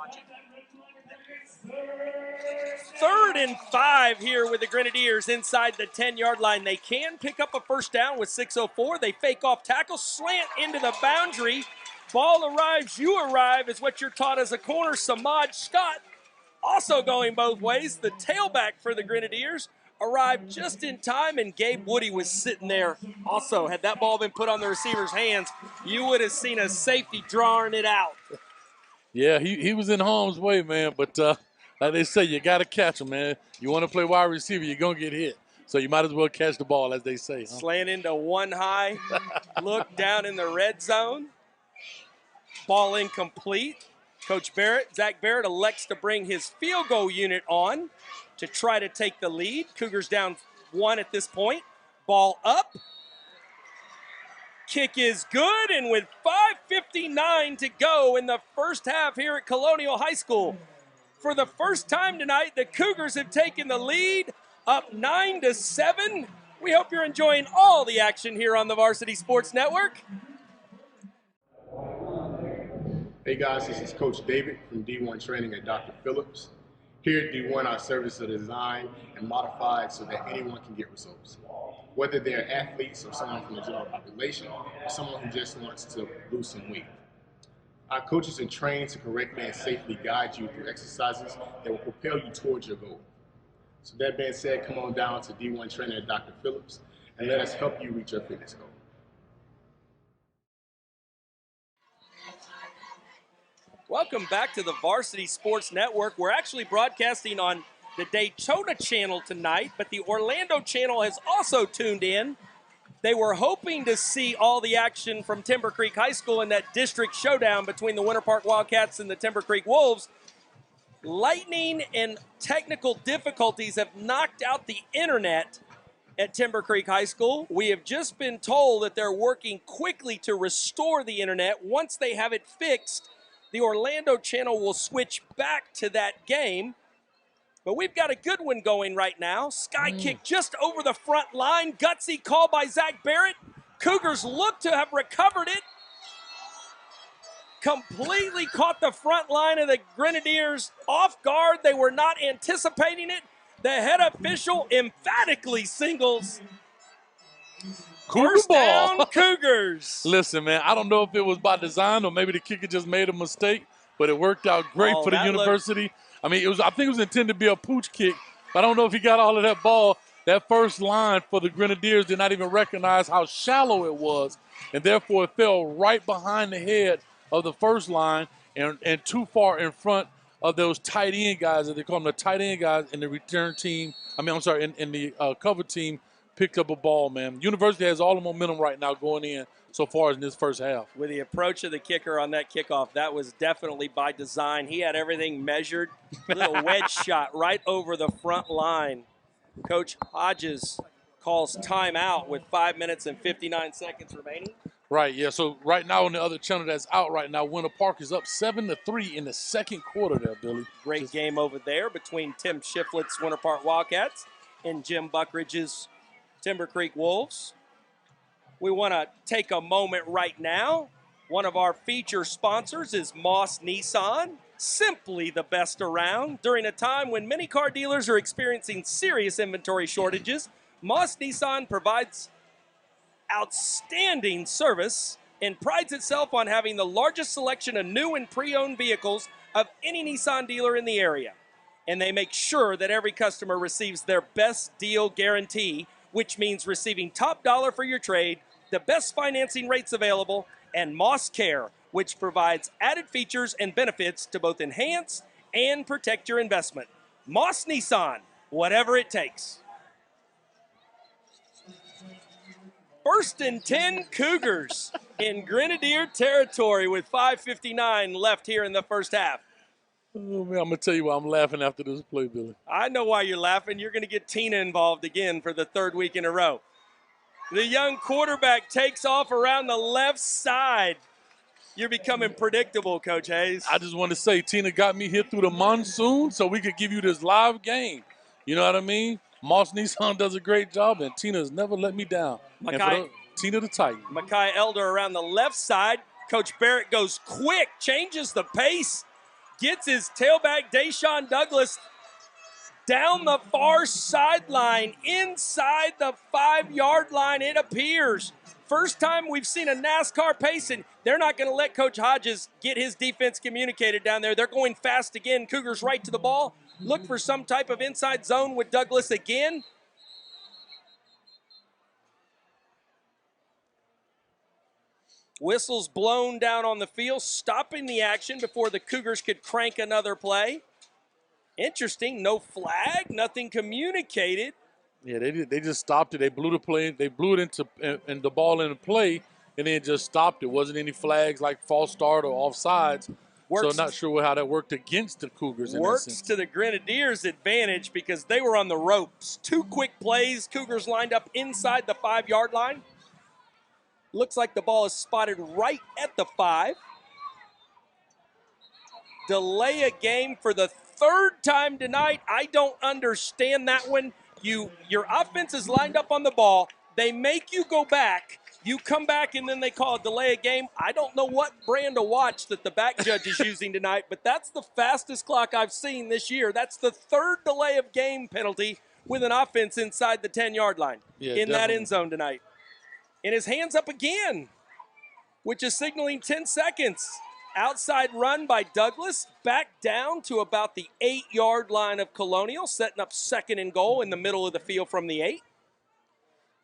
3rd and 5 here with the Grenadiers inside the 10-yard line. They can pick up a first down with 6:04. They fake off tackle, slant into the boundary. Ball arrives, you arrive is what you're taught as a corner. Samad Scott also going both ways. The tailback for the Grenadiers arrived just in time, and Gabe Woody was sitting there also. Had that ball been put on the receiver's hands, you would have seen a safety drawing it out. Yeah, he was in harm's way, man, but like they say, you got to catch him, man. You want to play wide receiver, you're going to get hit. So you might as well catch the ball, as they say. Slant into one high, look down in the red zone. Ball incomplete. Coach Barrett, Zach Barrett, elects to bring his field goal unit on to try to take the lead. Cougars down 1 at this point. Ball up. Kick is good, and with 5:59 to go in the first half here at Colonial High School, for the first time tonight, the Cougars have taken the lead, up 9-7. We hope you're enjoying all the action here on the Varsity Sports Network. Hey guys, this is Coach David from D1 Training at Dr. Phillips. Here at D1, our services are designed and modified so that anyone can get results. Whether they're athletes or someone from the general population or someone who just wants to lose some weight. Our coaches are trained to correctly and safely guide you through exercises that will propel you towards your goal. So that being said, come on down to D1 Training at Dr. Phillips and let us help you reach your fitness goal. Welcome back to the Varsity Sports Network. We're actually broadcasting on the Daytona channel tonight, but the Orlando channel has also tuned in. They were hoping to see all the action from Timber Creek High School in that district showdown between the Winter Park Wildcats and the Timber Creek Wolves. Lightning and technical difficulties have knocked out the internet at Timber Creek High School. We have just been told that they're working quickly to restore the internet. Once they have it fixed, the Orlando channel will switch back to that game. But we've got a good one going right now. Sky kick just over the front line. Gutsy call by Zach Barrett. Cougars look to have recovered it. Completely caught the front line of the Grenadiers off guard. They were not anticipating it. The head official emphatically singles. Cougar First ball. down, Cougars. Listen, man, I don't know if it was by design or maybe the kicker just made a mistake, but it worked out great for the university. I mean, I think it was intended to be a pooch kick, but I don't know if he got all of that ball. That first line for the Grenadiers did not even recognize how shallow it was, and therefore it fell right behind the head of the first line and too far in front of those tight end guys, as they call them, the tight end guys in the return team. In the cover team picked up a ball, man. University has all the momentum right now going in so far in this first half. With the approach of the kicker on that kickoff, that was definitely by design. He had everything measured. Little wedge shot right over the front line. Coach Hodges calls timeout with 5 minutes and 59 seconds remaining. Right, yeah. So right now on the other channel that's out right now, Winter Park is up 7-3 in the second quarter there, Billy. Great game over there between Tim Shiflett's Winter Park Wildcats and Jim Buckridge's Timber Creek Wolves. We want to take a moment right now. One of our feature sponsors is Moss Nissan, simply the best around. During a time when many car dealers are experiencing serious inventory shortages, Moss Nissan provides outstanding service and prides itself on having the largest selection of new and pre-owned vehicles of any Nissan dealer in the area. And they make sure that every customer receives their best deal guarantee, which means receiving top dollar for your trade, the best financing rates available, and Moss Care, which provides added features and benefits to both enhance and protect your investment. Moss Nissan, whatever it takes. First and 10 Cougars in Grenadier territory with 5:59 left here in the first half. Oh, man, I'm going to tell you why I'm laughing after this play, Billy. I know why you're laughing. You're going to get Tina involved again for the third week in a row. The young quarterback takes off around the left side. You're becoming predictable, Coach Hayes. I just want to say Tina got me here through the monsoon so we could give you this live game. You know what I mean? Moss Nissan does a great job, and Tina's never let me down. Tina the Titan. Makai Elder around the left side. Coach Barrett goes quick, changes the pace, gets his tailback, Deshaun Douglas, down the far sideline, inside the 5-yard line, it appears. First time we've seen a NASCAR pace, and they're not going to let Coach Hodges get his defense communicated down there. They're going fast again. Cougars right to the ball. Look for some type of inside zone with Douglas again. Whistles blown down on the field, stopping the action before the Cougars could crank another play. Interesting, no flag, nothing communicated. Yeah, they just stopped it. They blew the play. They blew it into and the ball into play, and then just stopped it. Wasn't any flags like false start or offsides. So not sure how that worked against the Cougars. Works to the Grenadiers' advantage because they were on the ropes. 2 quick plays. Cougars lined up inside the 5-yard line. Looks like the ball is spotted right at the 5. Delay a game for the third time tonight. I don't understand that one. Your offense is lined up on the ball. They make you go back. You come back and then they call a delay of game. I don't know what brand of watch that the back judge is using tonight, but that's the fastest clock I've seen this year. That's the third delay of game penalty with an offense inside the 10-yard line that end zone tonight. And his hands up again, which is signaling 10 seconds. Outside run by Douglas, back down to about the 8-yard line of Colonial, setting up 2nd and goal in the middle of the field from the 8.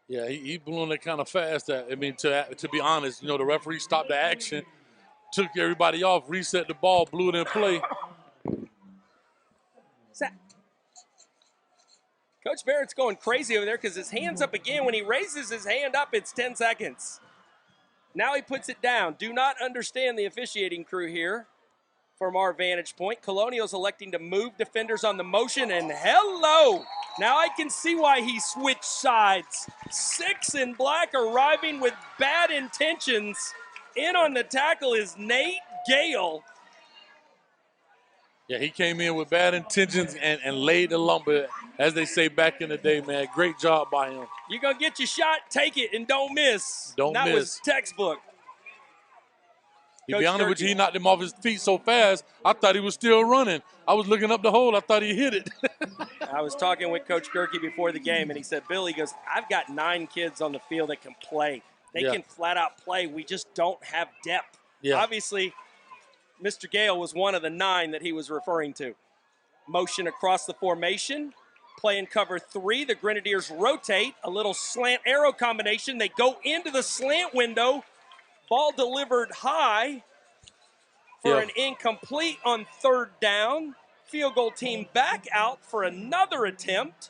Yeah, he blew on it kind of fast. I mean, to be honest, the referee stopped the action, took everybody off, reset the ball, blew it in play. Coach Barrett's going crazy over there because his hand's up again. When he raises his hand up, it's 10 seconds. Now he puts it down. Do not understand the officiating crew here from our vantage point. Colonial's electing to move defenders on the motion, and hello! Now I can see why he switched sides. 6 in black arriving with bad intentions. In on the tackle is Nate Gale. Yeah, he came in with bad intentions and laid the lumber, as they say back in the day, man. Great job by him. You're going to get your shot, take it, and don't miss. Don't miss. That was textbook. To be honest with you, he knocked him off his feet so fast, I thought he was still running. I was looking up the hole. I thought he hit it. I was talking with Coach Gerke before the game, and he said, Bill, he goes, I've got 9 kids on the field that can play. They can flat out play. We just don't have depth. Yeah. Obviously, Mr. Gale was one of the 9 that he was referring to. Motion across the formation. Play in cover 3. The Grenadiers rotate. A little slant arrow combination. They go into the slant window. Ball delivered high for an incomplete on 3rd down. Field goal team back out for another attempt.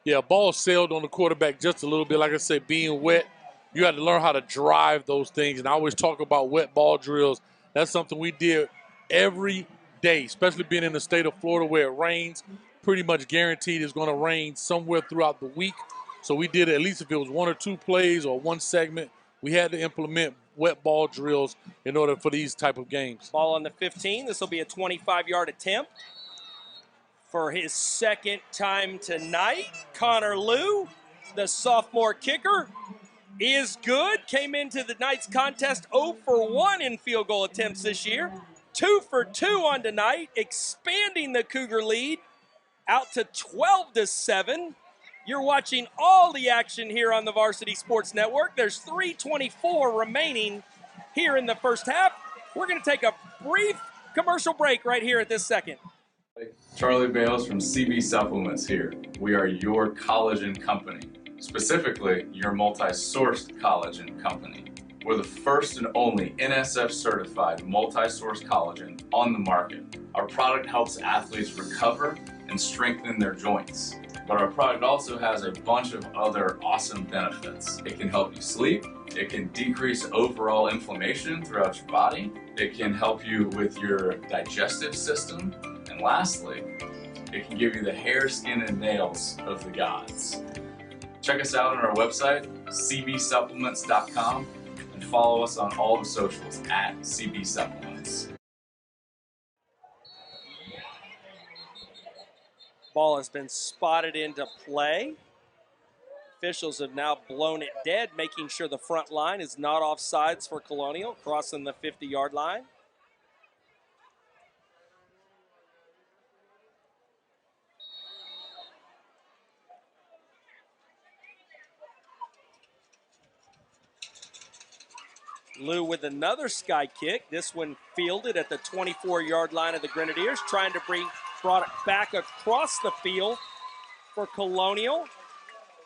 Yeah, ball sailed on the quarterback just a little bit. Like I said, being wet, you had to learn how to drive those things. And I always talk about wet ball drills. That's something we did every day, especially being in the state of Florida where it rains. Pretty much guaranteed it's going to rain somewhere throughout the week. So we did it, at least if it was 1 or 2 plays or 1 segment, we had to implement wet ball drills in order for these type of games. Ball on the 15. This will be a 25-yard attempt. For his 2nd time tonight, Connor Liu, the sophomore kicker, is good. Came into the night's contest 0 for 1 in field goal attempts this year. 2 for 2 on tonight, expanding the Cougar lead out to 12-7. You're watching all the action here on the Varsity Sports Network. There's 3:24 remaining here in the first half. We're going to take a brief commercial break right here at this second. Charlie Bales from CB Supplements here. We are your collagen company, specifically your multi-sourced collagen company. We're the first and only NSF certified multi-source collagen on the market. Our product helps athletes recover and strengthen their joints. But our product also has a bunch of other awesome benefits. It can help you sleep. It can decrease overall inflammation throughout your body. It can help you with your digestive system. And lastly, it can give you the hair, skin, and nails of the gods. Check us out on our website, cbsupplements.com, and follow us on all the socials at cbsupplements. Ball has been spotted into play. Officials have now blown it dead, making sure the front line is not offsides for Colonial, crossing the 50-yard line. Liu with another sky kick. This one fielded at the 24-yard line of the Grenadiers, trying to brought it back across the field for Colonial.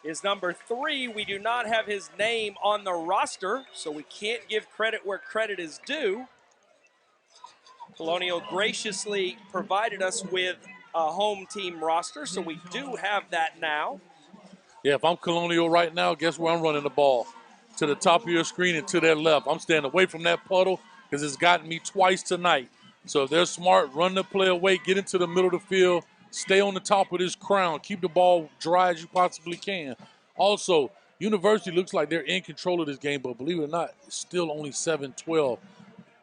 Is number 3. We do not have his name on the roster, so we can't give credit where credit is due. Colonial graciously provided us with a home team roster, so we do have that now. Yeah, if I'm Colonial right now, guess where I'm running the ball? To the top of your screen and to their left. I'm staying away from that puddle because it's gotten me twice tonight. So if they're smart, run the play away, get into the middle of the field, stay on the top of this crown, keep the ball dry as you possibly can. Also, University looks like they're in control of this game, but believe it or not, it's still only 7-12.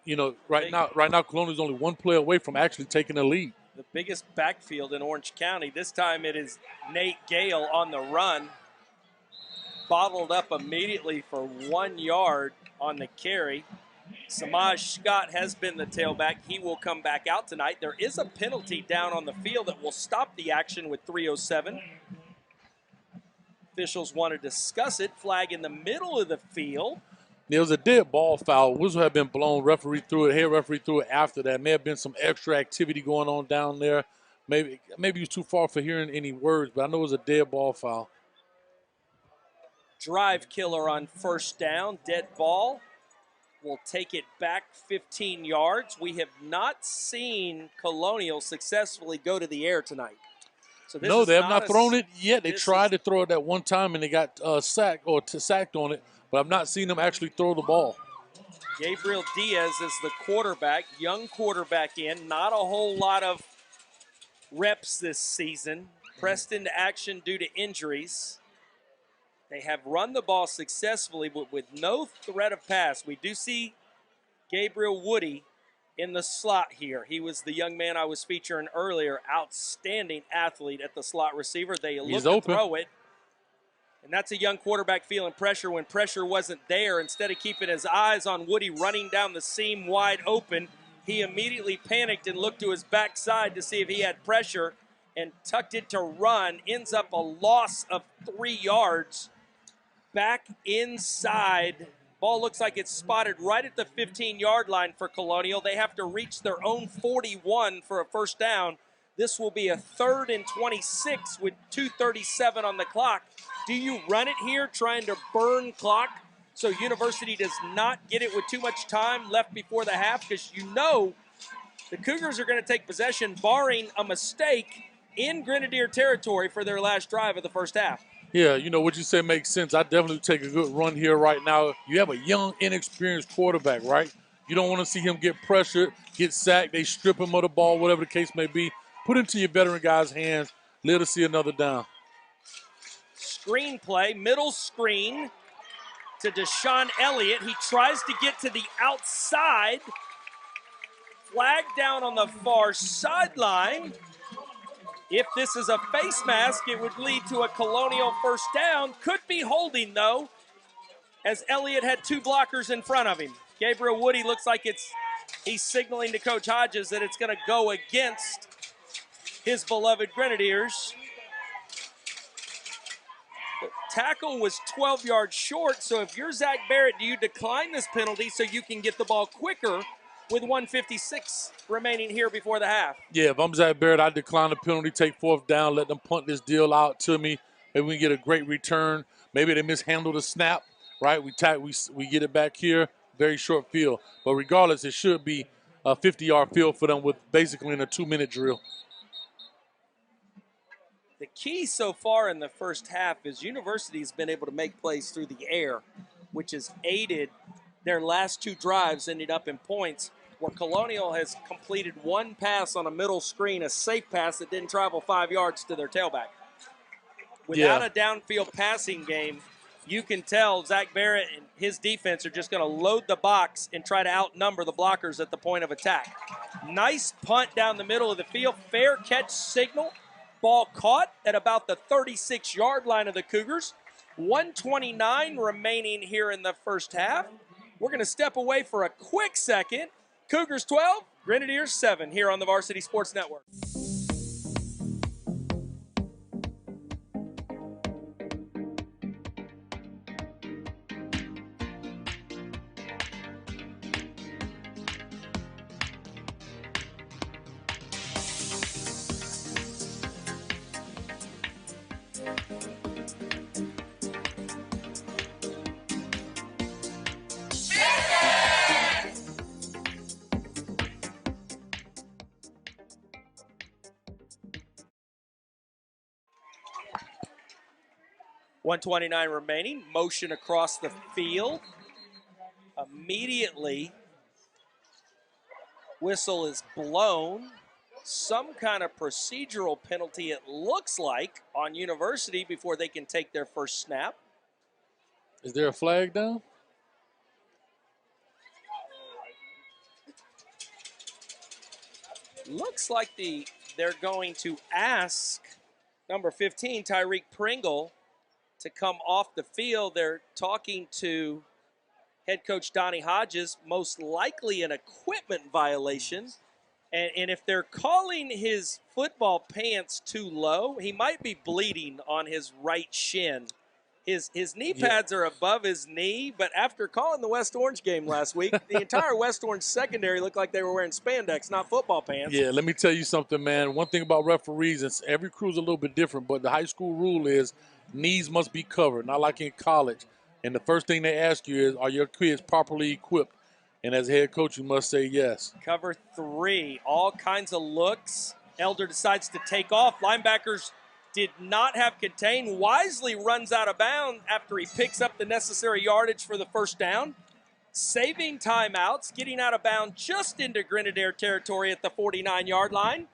You know, right now, Colonial is only 1 play away from actually taking the lead. The biggest backfield in Orange County. This time it is Nate Gale on the run. bottled up immediately for 1 yard on the carry. Samaj Scott has been the tailback. He will come back out tonight. There is a penalty down on the field that will stop the action with 3:07. Officials want to discuss it. Flag in the middle of the field. There was a dead ball foul. Whistle had been blown. Referee threw it. Head referee threw it after that. May have been some extra activity going on down there. Maybe he was too far for hearing any words, but I know it was a dead ball foul. Drive killer on first down. Dead ball. Will take it back 15 yards. We have not seen Colonial successfully go to the air tonight. So this No, is they have not thrown it yet. They this tried to throw it that one time and they got sacked on it, but I've not seen them actually throw the ball. Gabriel Diaz is the quarterback, young quarterback in. Not a whole lot of reps this season. Pressed into action due to injuries. They have run the ball successfully, but with no threat of pass. We do see Gabriel Woody in the slot here. He was the young man I was featuring earlier. Outstanding athlete at the slot receiver. They look to throw it. And that's a young quarterback feeling pressure when pressure wasn't there. Instead of keeping his eyes on Woody running down the seam wide open, he immediately panicked and looked to his backside to see if he had pressure and tucked it to run. Ends up a loss of 3 yards. Back inside. Ball looks like it's spotted right at the 15-yard line for Colonial. They have to reach their own 41 for a first down. This will be a 3rd and 26 with 2:37 on the clock. Do you run it here trying to burn clock so University does not get it with too much time left before the half? Because you know the Cougars are going to take possession barring a mistake in Grenadier territory for their last drive of the first half. Yeah, you know, what you say makes sense. I definitely take a good run here right now. You have a young, inexperienced quarterback, right? You don't want to see him get pressured, get sacked. They strip him of the ball, whatever the case may be. Put it into your veteran guy's hands. Live to see another down. Screen play, middle screen to Deshaun Elliott. He tries to get to the outside. Flag down on the far sideline. If this is a face mask, it would lead to a Colonial first down. Could be holding, though, as Elliott had 2 blockers in front of him. Gabriel Woody looks like he's signaling to Coach Hodges that it's going to go against his beloved Grenadiers. The tackle was 12 yards short, so if you're Zach Barrett, do you decline this penalty so you can get the ball quicker with 1:56 remaining here before the half? Yeah, if I'm Zach Barrett, I decline the penalty, take 4th down, let them punt this deal out to me. Maybe we can get a great return. Maybe they mishandle the snap, right? We get it back here, very short field. But regardless, it should be a 50-yard field for them with basically in a 2-minute drill. The key so far in the first half is University's been able to make plays through the air, which has aided their last 2 drives ending up in points, where Colonial has completed 1 pass on a middle screen, a safe pass that didn't travel 5 yards to their tailback. Without a downfield passing game, you can tell Zach Barrett and his defense are just going to load the box and try to outnumber the blockers at the point of attack. Nice punt down the middle of the field. Fair catch signal. Ball caught at about the 36-yard line of the Cougars. 1:29 remaining here in the first half. We're going to step away for a quick second. Cougars 12, Grenadiers 7 here on the Varsity Sports Network. .129 remaining. Motion across the field. Immediately, whistle is blown. Some kind of procedural penalty, it looks like, on University before they can take their first snap. Is there a flag down? Looks like they're going to ask number 15, Tyreek Pringle, to come off the field. They're talking to head coach Donnie Hodges, most likely an equipment violation. And if they're calling his football pants too low, he might be bleeding on his right shin. His knee pads are above his knee, but after calling the West Orange game last week, the entire West Orange secondary looked like they were wearing spandex, not football pants. Yeah, let me tell you something, man. One thing about referees, is every crew's a little bit different, but the high school rule is knees must be covered, not like in college. And the first thing they ask you is, are your kids properly equipped? And as a head coach, you must say yes. Cover 3, all kinds of looks. Elder decides to take off. Linebackers did not have contain. Wisely runs out of bounds after he picks up the necessary yardage for the first down. Saving timeouts, getting out of bounds just into Grenadier territory at the 49-yard line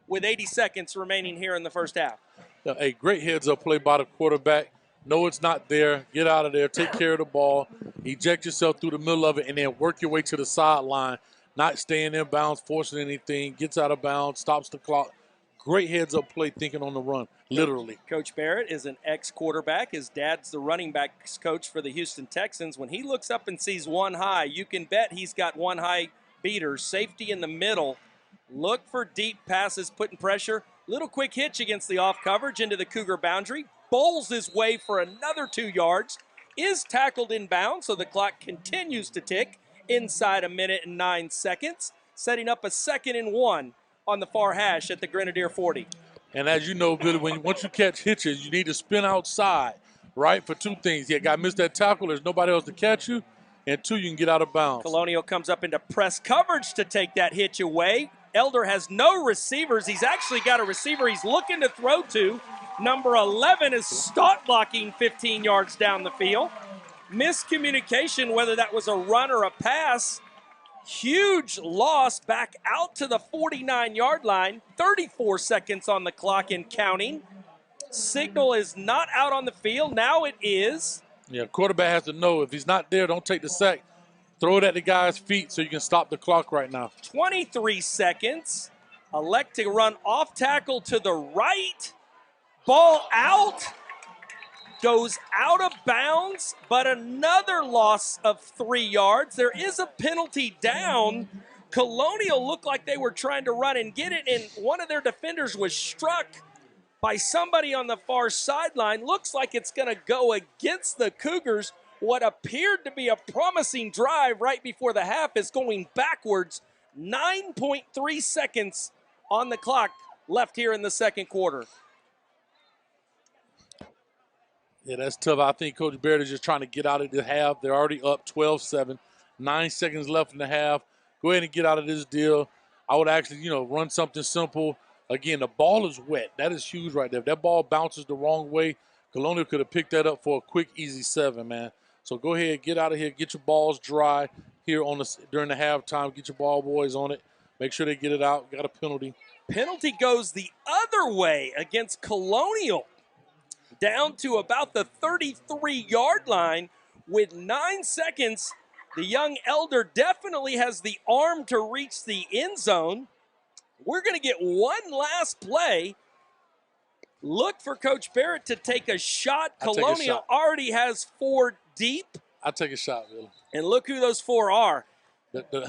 with 80 seconds remaining here in the first half. A great heads-up play by the quarterback. No, it's not there. Get out of there. Take care of the ball. Eject yourself through the middle of it, and then work your way to the sideline. Not staying in bounds, forcing anything. Gets out of bounds, stops the clock. Great heads-up play thinking on the run, literally. Coach Barrett is an ex-quarterback. His dad's the running backs coach for the Houston Texans. When he looks up and sees one high, you can bet he's got one high beater. Safety in the middle. Look for deep passes, putting pressure. Little quick hitch against the off coverage into the Cougar boundary. Bowls his way for another 2 yards. Is tackled in bounds, so the clock continues to tick inside a minute and 9 seconds. Setting up a 2nd and 1 on the far hash at the Grenadier 40. And as you know, Billy, once you catch hitches, you need to spin outside, right, for 2 things. You got to miss that tackle. There's nobody else to catch you. And 2, you can get out of bounds. Colonial comes up into press coverage to take that hitch away. Elder has no receivers. He's actually got a receiver he's looking to throw to. Number 11 is stalk blocking 15 yards down the field. Miscommunication, whether that was a run or a pass. Huge loss back out to the 49-yard line. 34 seconds on the clock and counting. Signal is not out on the field. Now it is. Yeah, quarterback has to know if he's not there, don't take the sack. Throw it at the guy's feet so you can stop the clock right now. 23 seconds. Elect to run off tackle to the right. Ball out. Goes out of bounds, but another loss of 3 yards. There is a penalty down. Colonial looked like they were trying to run and get it, and one of their defenders was struck by somebody on the far sideline. Looks like it's going to go against the Cougars. What appeared to be a promising drive right before the half is going backwards. 9.3 seconds on the clock left here in the second quarter. Yeah, that's tough. I think Coach Barrett is just trying to get out of the half. They're already up 12-7. 9 seconds left in the half. Go ahead and get out of this deal. I would actually, run something simple. Again, the ball is wet. That is huge right there. If that ball bounces the wrong way, Colonial could have picked that up for a quick, easy 7, man. So go ahead, get out of here, get your balls dry here during the halftime. Get your ball boys on it. Make sure they get it out. Got a penalty. Penalty goes the other way against Colonial. Down to about the 33-yard line with 9 seconds. The young Elder definitely has the arm to reach the end zone. We're going to get one last play. Look for Coach Barrett to take a shot. Colonial already has 4 deep. I'll take a shot, Bill. And look who those 4 are.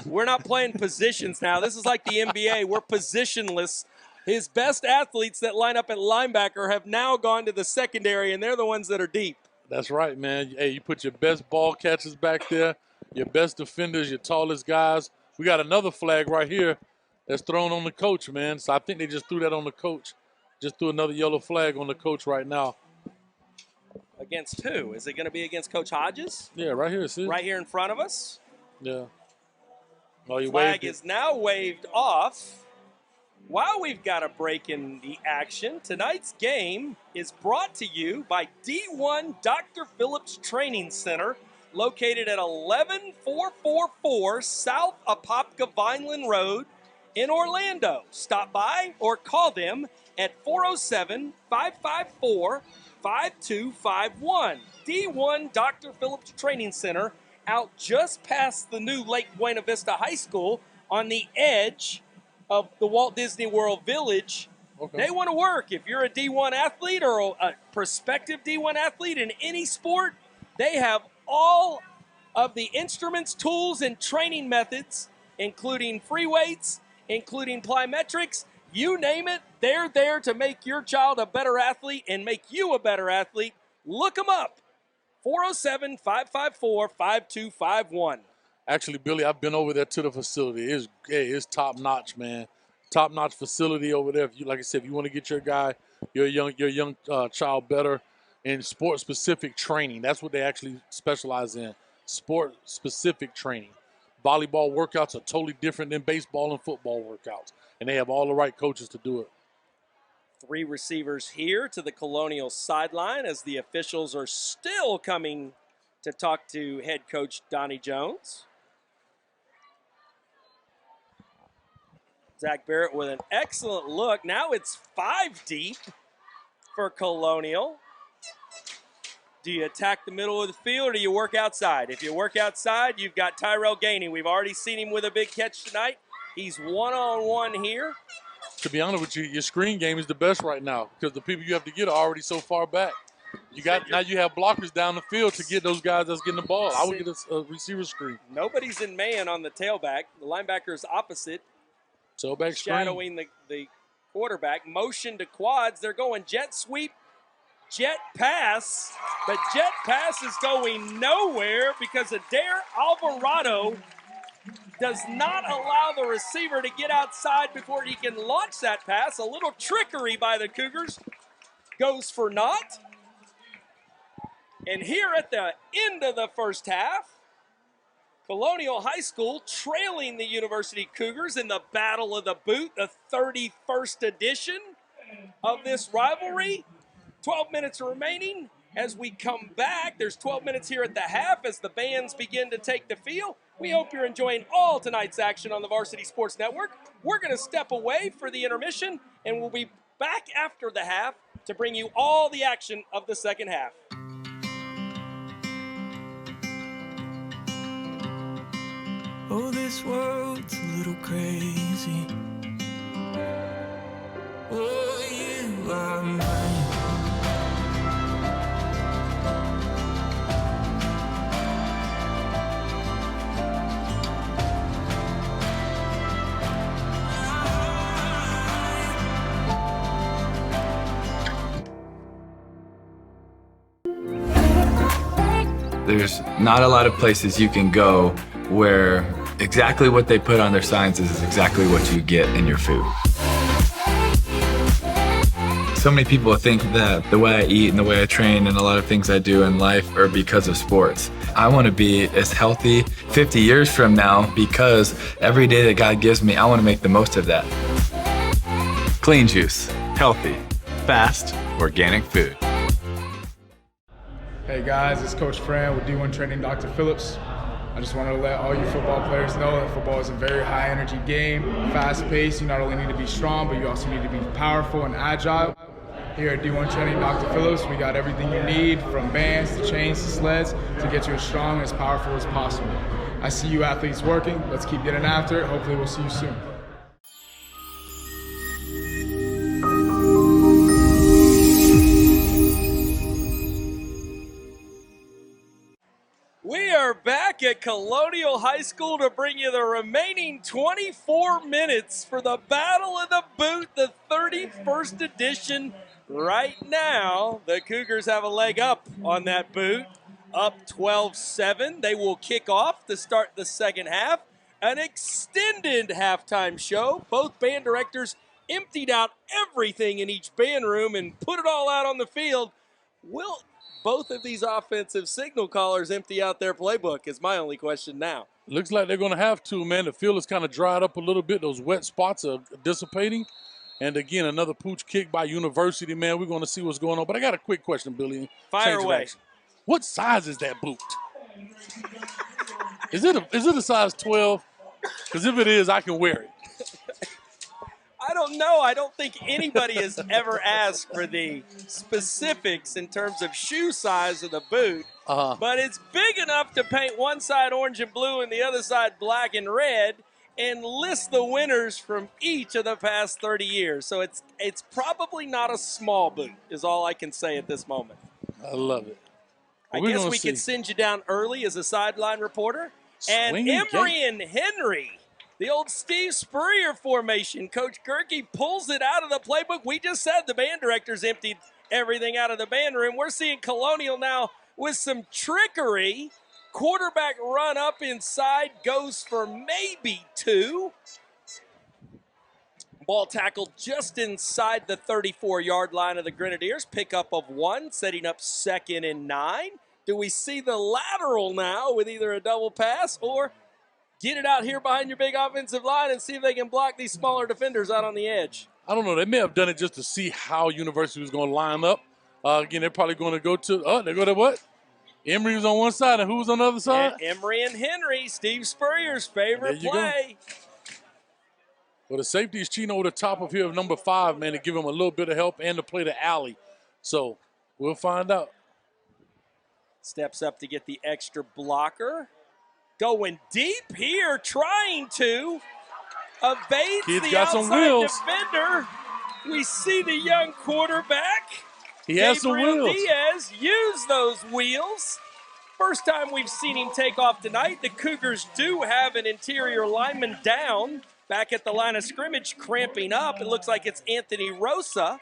We're not playing positions now. This is like the NBA. We're positionless. His best athletes that line up at linebacker have now gone to the secondary, and they're the ones that are deep. That's right, man. Hey, you put your best ball catchers back there, your best defenders, your tallest guys. We got another flag right here that's thrown on the coach, man. So I think they just threw that on the coach. Just threw another yellow flag on the coach right now. Against who? Is it going to be against Coach Hodges? Yeah, right here, see? Right here in front of us? Yeah. Oh, you flag is now waved off. While we've got a break in the action, tonight's game is brought to you by D1 Dr. Phillips Training Center, located at 11444 South Apopka Vineland Road in Orlando. Stop by or call them at 407-554-5251. D1 Dr. Phillips Training Center, out just past the new Lake Buena Vista High School on the edge of the Walt Disney World Village Okay. They want to work. If you're a D1 athlete or a prospective D1 athlete in any sport, they have all of the instruments, tools, and training methods, including free weights, including plyometrics, you name it, they're there to make your child a better athlete and make you a better athlete. Look them up. 407-554-5251. Actually, Billy, I've been over there to the facility. It's top notch, man. Top notch facility over there. If you, like I said, if you want to get your guy, your young child better in sport specific training, that's what they actually specialize in. Sport specific training. Volleyball workouts are totally different than baseball and football workouts, and they have all the right coaches to do it. 3 receivers here to the Colonial sideline as the officials are still coming to talk to head coach Donnie Jones. Zach Barrett with an excellent look. Now it's 5 deep for Colonial. Do you attack the middle of the field or do you work outside? If you work outside, you've got Tyrell Gainey. We've already seen him with a big catch tonight. He's one-on-one here. To be honest with you, your screen game is the best right now because the people you have to get are already so far back. Now you have blockers down the field to get those guys that's getting the ball. I would get a receiver screen. Nobody's in man on the tailback. The linebacker is opposite. Tailback screen. Shadowing the quarterback. Motion to quads. They're going jet sweep, jet pass. The jet pass is going nowhere because Adair Alvarado does not allow the receiver to get outside before he can launch that pass. A little trickery by the Cougars goes for naught. And here at the end of the first half, Colonial High School trailing the University Cougars in the Battle of the Boot, the 31st edition of this rivalry. 12 minutes remaining. As we come back, there's 12 minutes here at the half as the bands begin to take the field. We hope you're enjoying all tonight's action on the Varsity Sports Network. We're going to step away for the intermission, and we'll be back after the half to bring you all the action of the second half. Oh, this world's a little crazy. Oh, you are mine. There's not a lot of places you can go where exactly what they put on their signs is exactly what you get in your food. So many people think that the way I eat and the way I train and a lot of things I do in life are because of sports. I want to be as healthy 50 years from now because every day that God gives me, I want to make the most of that. Clean juice, healthy, fast, organic food. Hey guys, it's Coach Fran with D1 Training Dr. Phillips. I just wanted to let all you football players know that football is a very high energy game, fast paced. You not only need to be strong, but you also need to be powerful and agile. Here at D1 Training Dr. Phillips, we got everything you need from bands to chains to sleds to get you as strong and as powerful as possible. I see you athletes working. Let's keep getting after it. Hopefully we'll see you soon. We are back at Colonial High School to bring you the remaining 24 minutes for the Battle of the Boot, the 31st edition. Right now, the Cougars have a leg up on that boot, up 12-7. They will kick off to start the second half. An extended halftime show. Both band directors emptied out everything in each band room and put it all out on the field. Will both of these offensive signal callers empty out their playbook is my only question now. Looks like they're going to have to, man. The field is kind of dried up a little bit. Those wet spots are dissipating. And, again, another pooch kick by University, man. We're going to see what's going on. But I got a quick question, Billy. Fire away. What size is that boot? Is it a size 12? Because if it is, I can wear it. I don't know. I don't think anybody has ever asked for the specifics in terms of shoe size of the boot. But it's big enough to paint one side orange and blue and the other side black and red. and list the winners from each of the past 30 years. So it's probably not a small boot, is all I can say at this moment. I love it. I guess we could send you down early as a sideline reporter. And Emery and Henry, the old Steve Spurrier formation. Coach Gerke pulls it out of the playbook. We just said the band directors emptied everything out of the band room. We're seeing Colonial now with some trickery. Quarterback run up inside, goes for maybe 2. Ball tackled just inside the 34-yard line of the Grenadiers. Pickup of 1, setting up 2nd and 9. Do we see the lateral now with either a double pass or get it out here behind your big offensive line and see if they can block these smaller defenders out on the edge? I don't know. They may have done it just to see how University was going to line up. Again, they're probably going to go to, they go to what? Emery was on one side, and who was on the other side? And Emery and Henry, Steve Spurrier's favorite play. Well, the safety is cheating over the top of here of number 5, man, to give him a little bit of help and to play the alley. So we'll find out. Steps up to get the extra blocker. Going deep here, trying to evade the outside defender. We see the young quarterback. He has some wheels. Diaz use those wheels. First time we've seen him take off tonight. The Cougars do have an interior lineman down back at the line of scrimmage, cramping up. It looks like it's Anthony Rosa,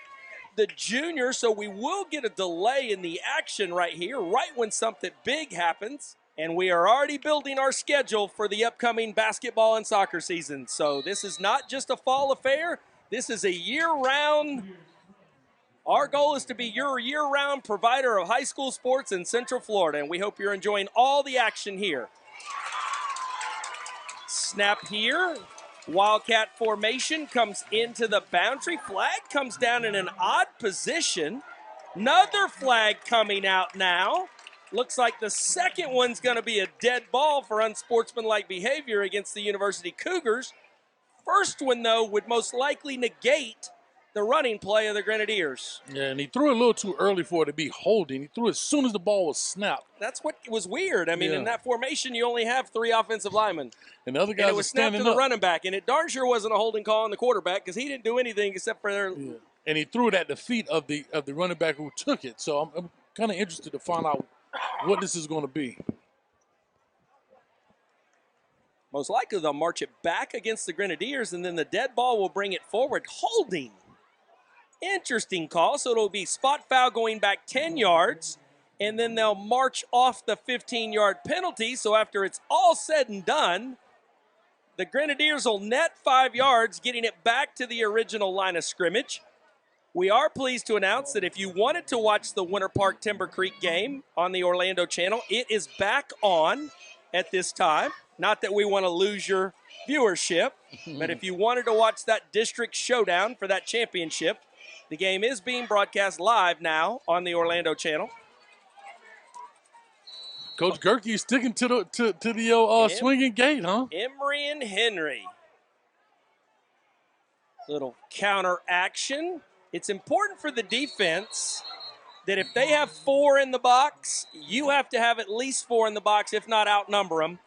the junior, so we will get a delay in the action right here, right when something big happens. And we are already building our schedule for the upcoming basketball and soccer season. So this is not just a fall affair. This is a year-round. Our goal is to be your year-round provider of high school sports in Central Florida, and we hope you're enjoying all the action here. Snap here. Wildcat formation comes into the boundary. Flag comes down in an odd position. Another flag coming out now. Looks like the second one's going to be a dead ball for unsportsmanlike behavior against the University Cougars. First one, though, would most likely negate the running play of the Grenadiers. Yeah, and he threw it a little too early for it to be holding. He threw it as soon as the ball was snapped. That's what was weird. I mean, in that formation, you only have 3 offensive linemen. And the other guys and it was snapped to the running back, and it darn sure wasn't a holding call on the quarterback because he didn't do anything except for their. Yeah. And he threw it at the feet of the running back who took it. So I'm kind of interested to find out what this is going to be. Most likely they'll march it back against the Grenadiers, and then the dead ball will bring it forward. Holding. Interesting call. So it'll be spot foul going back 10 yards, and then they'll march off the 15-yard penalty. So after it's all said and done, the Grenadiers will net 5 yards, getting it back to the original line of scrimmage. We are pleased to announce that if you wanted to watch the Winter Park Timber Creek game on the Orlando channel, it is back on at this time. Not that we want to lose your viewership, but if you wanted to watch that district showdown for that championship, the game is being broadcast live now on the Orlando channel. Coach Gerke sticking to the swinging gate, huh? Emery and Henry. Little counter action. It's important for the defense that if they have 4 in the box, you have to have at least 4 in the box, if not outnumber them.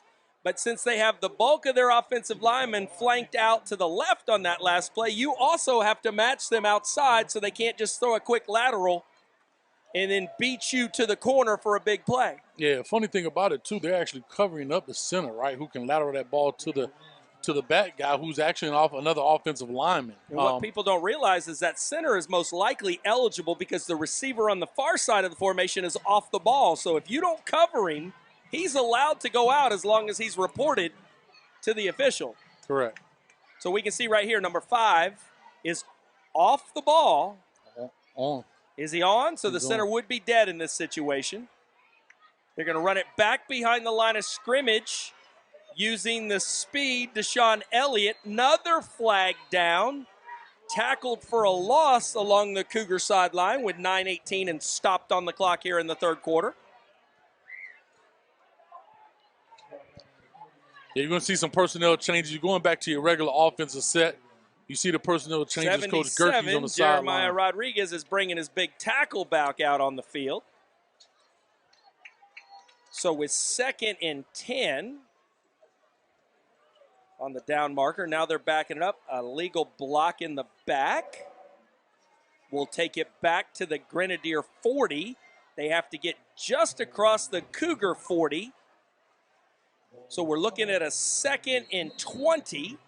But since they have the bulk of their offensive linemen flanked out to the left on that last play, you also have to match them outside so they can't just throw a quick lateral and then beat you to the corner for a big play. Yeah, funny thing about it, too, they're actually covering up the center, right, who can lateral that ball to the back guy who's actually another offensive lineman. And what people don't realize is that center is most likely eligible because the receiver on the far side of the formation is off the ball. So if you don't cover him, he's allowed to go out as long as he's reported to the official. Correct. So we can see right here, number 5 is off the ball. On. Is he on? So the center would be dead in this situation. They're going to run it back behind the line of scrimmage using the speed. Deshaun Elliott, another flag down. Tackled for a loss along the Cougar sideline with 9:18 and stopped on the clock here in the third quarter. Yeah, you're going to see some personnel changes. You're going back to your regular offensive set. You see the personnel changes. Coach Gerke's on the sideline. Jeremiah Rodriguez is bringing his big tackle back out on the field. So with 2nd and 10, on the down marker. Now they're backing it up. A legal block in the back. We'll take it back to the Grenadier 40. They have to get just across the Cougar 40. So we're looking at a 2nd and 20.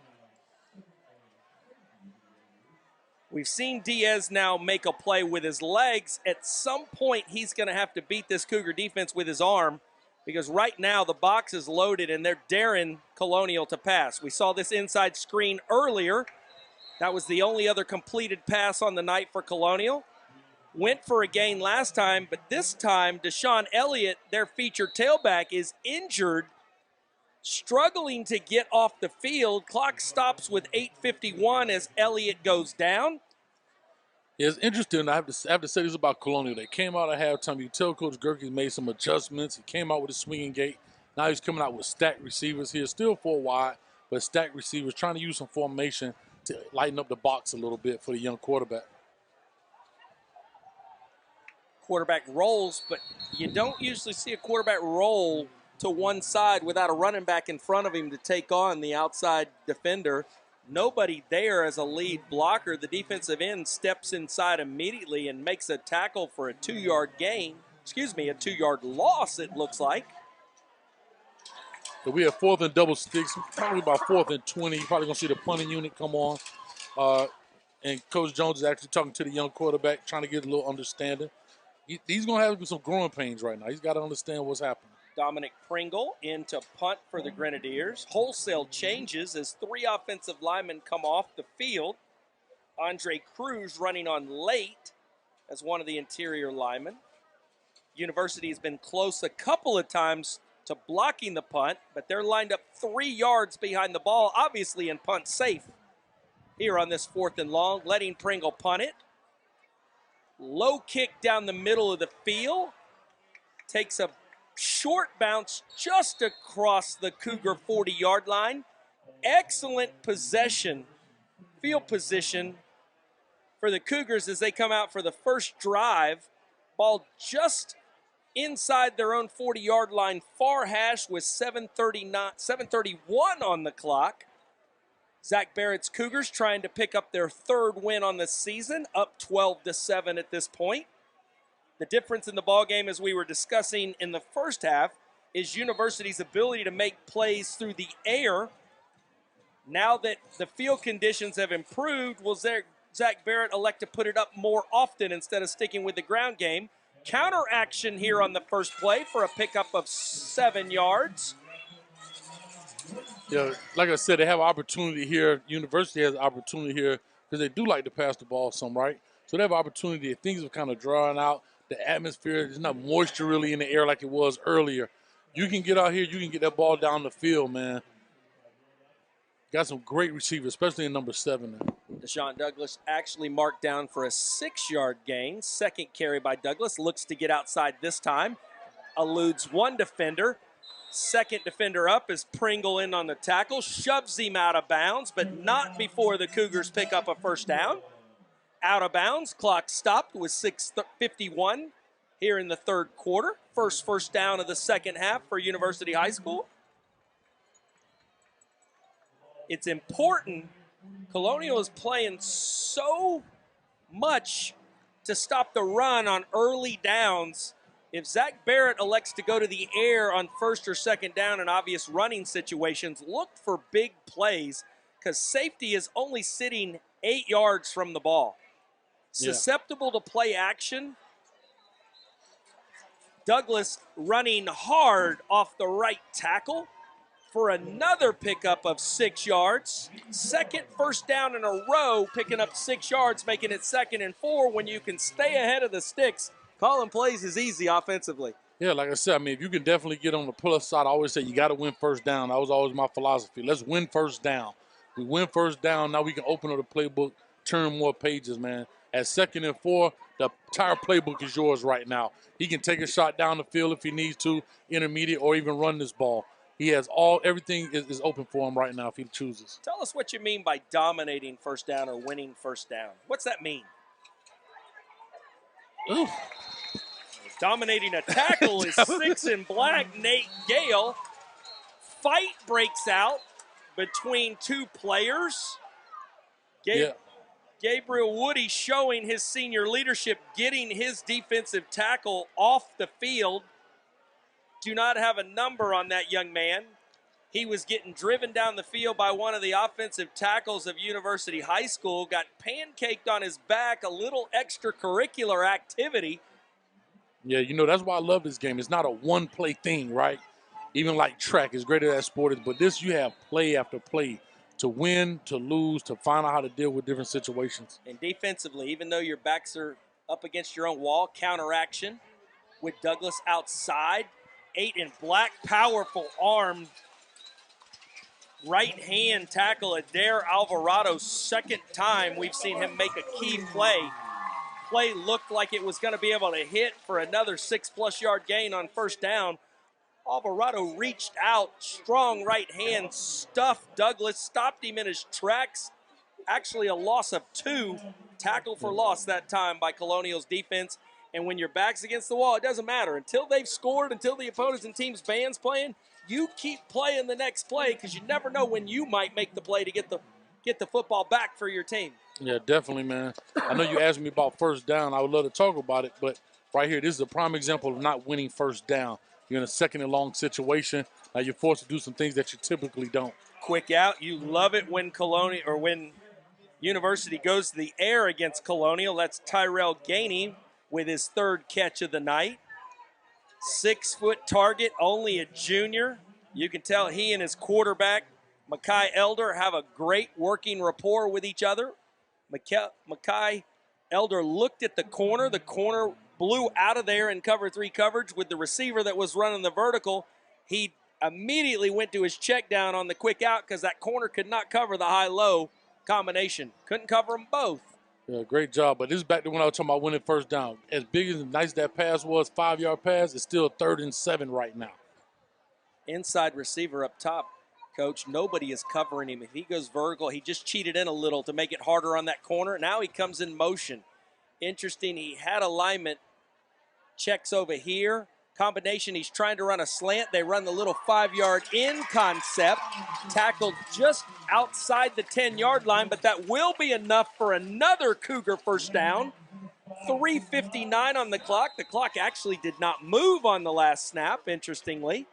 We've seen Diaz now make a play with his legs. At some point, he's going to have to beat this Cougar defense with his arm, because right now the box is loaded and they're daring Colonial to pass. We saw this inside screen earlier. That was the only other completed pass on the night for Colonial. Went for a gain last time, but this time Deshaun Elliott, their featured tailback, is injured, struggling to get off the field. Clock stops with 8:51 as Elliott goes down. Yeah, it's interesting. I have to say this about Colonial. They came out at halftime. You tell Coach Gerke made some adjustments. He came out with a swinging gate. Now he's coming out with stacked receivers here, still 4 wide, but stacked receivers, trying to use some formation to lighten up the box a little bit for the young quarterback. Quarterback rolls, but you don't usually see a quarterback roll to one side without a running back in front of him to take on the outside defender. Nobody there as a lead blocker. The defensive end steps inside immediately and makes a tackle for a 2-yard gain. Excuse me, a 2-yard loss, it looks like. So we have 4th and double sticks, probably about 4th and 20. You're probably going to see the punting unit come on. And Coach Jones is actually talking to the young quarterback, trying to get a little understanding. He's going to have some growing pains right now. He's got to understand what's happening. Dominic Pringle into punt for the Grenadiers. Wholesale changes as 3 offensive linemen come off the field. Andre Cruz running on late as one of the interior linemen. University has been close a couple of times to blocking the punt, but they're lined up 3 yards behind the ball, obviously in punt safe here on this 4th and long, letting Pringle punt it. Low kick down the middle of the field. Takes a short bounce just across the Cougar 40-yard line. Excellent possession, field position for the Cougars as they come out for the first drive. Ball just inside their own 40-yard line, far hash with 7:31 on the clock. Zach Barrett's Cougars trying to pick up their 3rd win on the season, up 12-7 at this point. The difference in the ballgame, as we were discussing in the first half, is University's ability to make plays through the air. Now that the field conditions have improved, will Zach Barrett elect to put it up more often instead of sticking with the ground game? Counter action here on the first play for a pickup of 7 yards. Yeah, like I said, they have an opportunity here. University has an opportunity here because they do like to pass the ball some, right? So they have an opportunity. Things are kind of drying out. The atmosphere, there's not moisture really in the air like it was earlier. You can get out here, you can get that ball down the field, man. Got some great receivers, especially in number 7 now. Deshaun Douglas actually marked down for a 6-yard gain. 2nd carry by Douglas. Looks to get outside this time. Eludes 1 defender. 2nd defender up is Pringle in on the tackle. Shoves him out of bounds, but not before the Cougars pick up a first down. Out of bounds. Clock stopped with 6:51 here in the 3rd quarter. First down of the 2nd half for University High School. It's important. Colonial is playing so much to stop the run on early downs. If Zach Barrett elects to go to the air on 1st or 2nd down in obvious running situations, look for big plays because safety is only sitting 8 yards from the ball. Susceptible to play action. Douglas running hard off the right tackle for another pickup of 6 yards. 2nd first down in a row, picking up 6 yards, making it 2nd and 4. When you can stay ahead of the sticks, calling plays is easy offensively. Yeah, like I said, I mean, if you can definitely get on the plus side, I always say you got to win first down. That was always my philosophy. Let's win first down. We win first down, now we can open up the playbook, turn more pages, man. At 2nd and 4, the entire playbook is yours right now. He can take a shot down the field if he needs to, intermediate, or even run this ball. He has everything is open for him right now if he chooses. Tell us what you mean by dominating first down or winning first down. What's that mean? Ooh. Dominating a tackle is 6 in black, Nate Gale. Fight breaks out between two players. Yeah. Gabriel Woody showing his senior leadership, getting his defensive tackle off the field. Do not have a number on that young man. He was getting driven down the field by one of the offensive tackles of University High School, got pancaked on his back, a little extracurricular activity. Yeah, you know, that's why I love this game. It's not a one-play thing, right? Even like track, as great as that sport is, but this you have play after play to win, to lose, to find out how to deal with different situations. And defensively, even though your backs are up against your own wall, counteraction with Douglas outside. 8 in black, powerful arm. Right hand tackle Adair Alvarado. Second time we've seen him make a key play. Play looked like it was going to be able to hit for another 6+ yard gain on first down. Alvarado reached out, strong right hand, stuffed Douglas, stopped him in his tracks. Actually a loss of 2. Tackle for loss that time by Colonial's defense. And when your back's against the wall, it doesn't matter. Until they've scored, until the opposing team's band's playing, you keep playing the next play because you never know when you might make the play to get the football back for your team. Yeah, definitely, man. I know you asked me about first down. I would love to talk about it, but right here, this is a prime example of not winning first down. You're in a second and long situation. Now you're forced to do some things that you typically don't. Quick out. You love it when Colonial or when University goes to the air against Colonial. That's Tyrell Gainey with his 3rd catch of the night. 6-foot target, only a junior. You can tell he and his quarterback, Makai Elder, have a great working rapport with each other. Makai Elder looked at the corner. The corner blew out of there in cover 3 coverage with the receiver that was running the vertical. He immediately went to his check down on the quick out because that corner could not cover the high-low combination. Couldn't cover them both. Yeah, great job. But this is back to when I was talking about winning first down. As big and nice that pass was, 5-yard pass, it's still 3rd and 7 right now. Inside receiver up top, Coach. Nobody is covering him. If he goes vertical, he just cheated in a little to make it harder on that corner. Now he comes in motion. Interesting, he had alignment. Checks over here. Combination, he's trying to run a slant. They run the little 5-yard in concept. Tackled just outside the 10-yard line, but that will be enough for another Cougar first down. 3:59 on the clock. The clock actually did not move on the last snap, interestingly.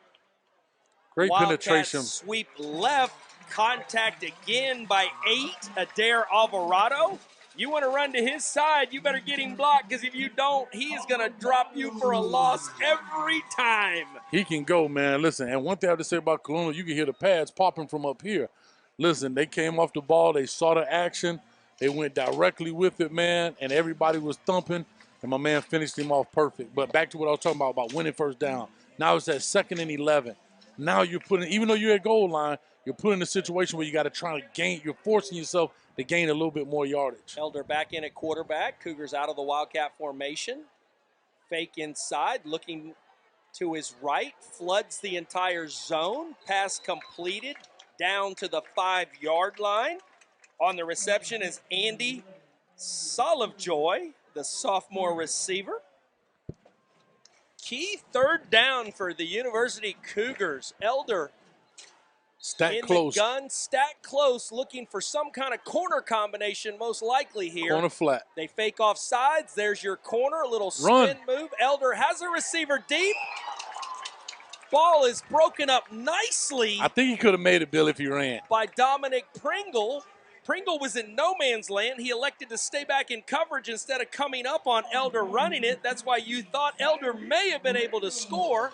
Great Wildcat penetration. Sweep left. Contact again by 8. Adair Alvarado. You want to run to his side, you better get him blocked, because if you don't, he is going to drop you for a loss every time. He can go, man. Listen, and one thing I have to say about Colonial, you can hear the pads popping from up here. Listen, they came off the ball. They saw the action. They went directly with it, man, and everybody was thumping, and my man finished him off perfect. But back to what I was talking about winning first down. Now it's at 2nd and 11. Now you're putting, even though you're at goal line, you're put in a situation where you got to try to gain, you're forcing yourself to gain a little bit more yardage. Elder back in at quarterback. Cougars out of the Wildcat formation. Fake inside, looking to his right, floods the entire zone. Pass completed down to the 5-yard line. On the reception is Andy Solovjoy, the sophomore receiver. Key 3rd down for the University Cougars. Elder Stack in close. the gun, stack close, looking for some kind of corner combination, most likely here. Corner flat. They fake off sides. There's your corner, a little Run. spin move. Elder has a receiver deep. Ball is broken up nicely I think he could have made it, Bill, if he ran. by Dominic Pringle. Pringle was in no man's land. He elected to stay back in coverage instead of coming up on Elder running it. That's why you thought Elder may have been able to score.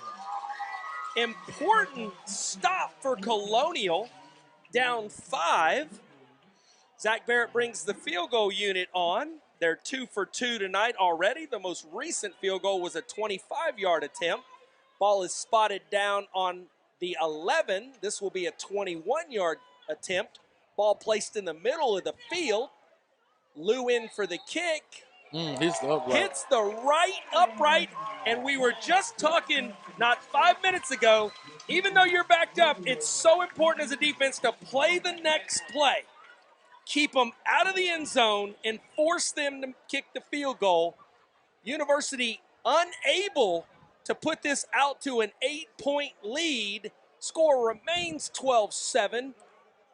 Important stop for Colonial, down 5. Zach Barrett brings the field goal unit on. They're 2 for 2 tonight already. The most recent field goal was a 25-yard attempt. Ball is spotted down on the 11. This will be a 21-yard attempt. Ball placed in the middle of the field. Lou in for the kick. Hits the upright. Hits the right upright, and we were just talking not 5 minutes ago, even though you're backed up, it's so important as a defense to play the next play. Keep them out of the end zone and force them to kick the field goal. University unable to put this out to an 8-point lead. Score remains 12-7.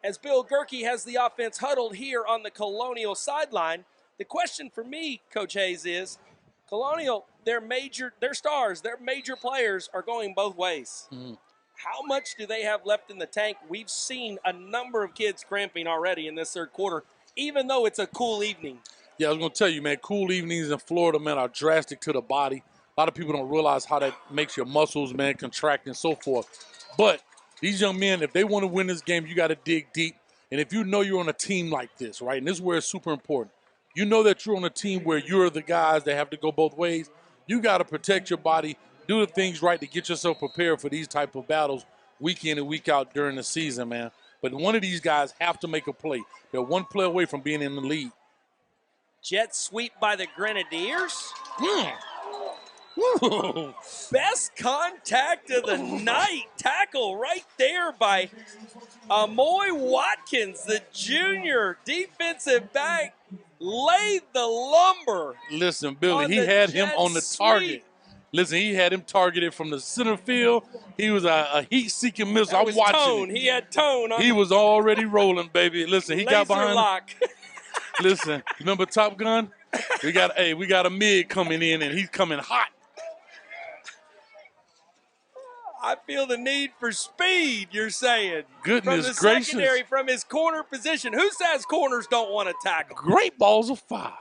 as Bill Gerke has the offense huddled here on the Colonial sideline. The question for me, Coach Hayes, is Colonial, their stars, their major players are going both ways. How much do they have left in the tank? We've seen a number of kids cramping already in this third quarter, even though it's a cool evening. Yeah, I was going to tell you, man, cool evenings in Florida, man, are drastic to the body. A lot of people don't realize how that makes your muscles, man, contract and so forth. But these young men, if they want to win this game, you got to dig deep. And if you know you're on a team like this, right, and this is where it's super important, you know that you're on a team where you're the guys that have to go both ways. You got to protect your body, do the things right to get yourself prepared for these type of battles week in and week out during the season, man. But one of these guys have to make a play. They're one play away from being in the lead. Jet sweep by the Grenadiers. Best contact of the night. Tackle right there by Amoy Watkins, the junior defensive back, laid the lumber. Listen, Billy, he had him on the target. Listen, he had him targeted from the center field. He was a heat-seeking missile. I'm watching it. He had tone. He was already rolling, baby. Listen, he got behind. Lock. Listen, remember Top Gun? We got a mid coming in, and he's coming hot. I feel the need for speed, you're saying. Goodness gracious. From the secondary, from his corner position. Who says corners don't want to tackle? Great balls of fire.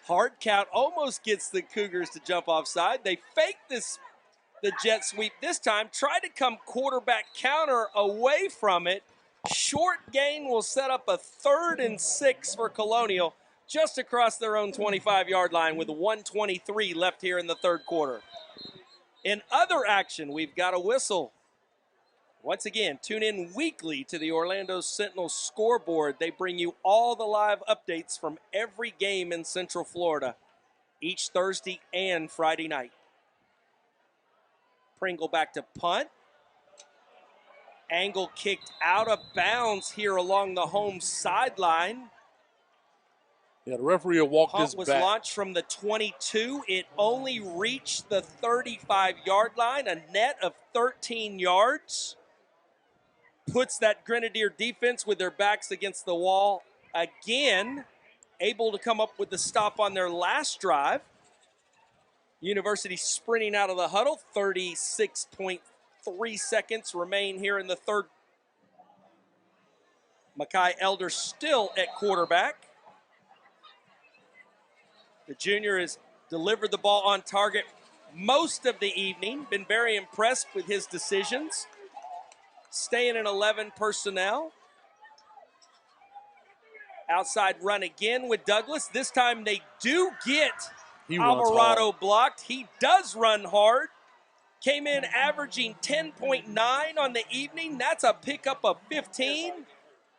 Hard count almost gets the Cougars to jump offside. They fake the jet sweep this time. Try to come quarterback counter away from it. Short gain will set up a 3rd and 6 for Colonial just across their own 25-yard line with 1:23 left here in the third quarter. In other action, we've got a whistle. Once again, tune in weekly to the Orlando Sentinel scoreboard. They bring you all the live updates from every game in Central Florida, each Thursday and Friday night. Pringle back to punt. Angle kicked out of bounds here along the home sideline. Yeah, the referee will walk Punt this was back. launched from the 22. It only reached the 35-yard line, a net of 13 yards. Puts that Grenadier defense with their backs against the wall again, able to come up with the stop on their last drive. University sprinting out of the huddle, 36.3 seconds remain here in the third. Makai Elder still at quarterback. The junior has delivered the ball on target most of the evening. Been very impressed with his decisions. Staying in 11 personnel. Outside run again with Douglas. This time they do get Alvarado blocked. He does run hard. Came in averaging 10.9 on the evening. That's a pickup of 15.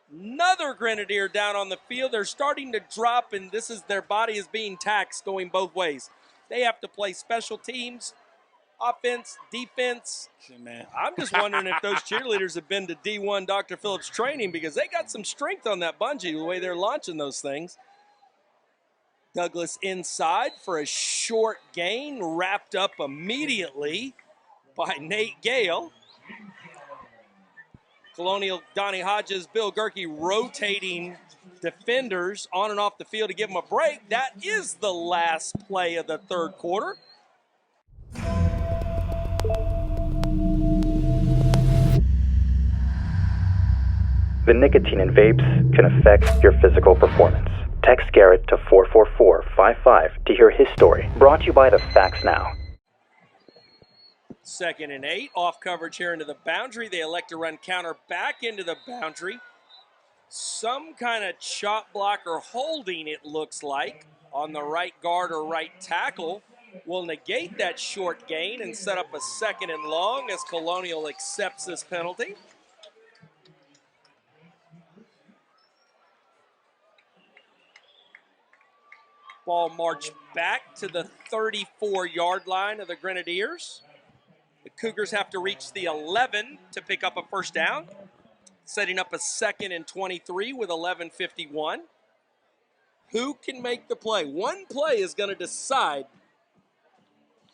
Another Grenadier down on the field. They're starting to drop, and their body is being taxed going both ways. They have to play special teams, offense, defense. Man. I'm just wondering if those cheerleaders have been to D1 Dr. Phillips training, because they got some strength on that bungee, the way they're launching those things. Douglas inside for a short gain, wrapped up immediately by Nate Gale. Colonial, Donnie Hodges, Bill Gerke rotating defenders on and off the field to give them a break. That is the last play of the third quarter. The nicotine in vapes can affect your physical performance. Text Garrett to 44455 to hear his story. Brought to you by the Facts Now. 2nd and 8, off coverage here into the boundary. They elect to run counter back into the boundary. Some kind of chop block or holding, it looks like, on the right guard or right tackle will negate that short gain and set up a 2nd and long as Colonial accepts this penalty. Ball marched back to the 34-yard line of the Grenadiers. The Cougars have to reach the 11 to pick up a first down, setting up a 2nd and 23 with 11:51. Who can make the play? One play is going to decide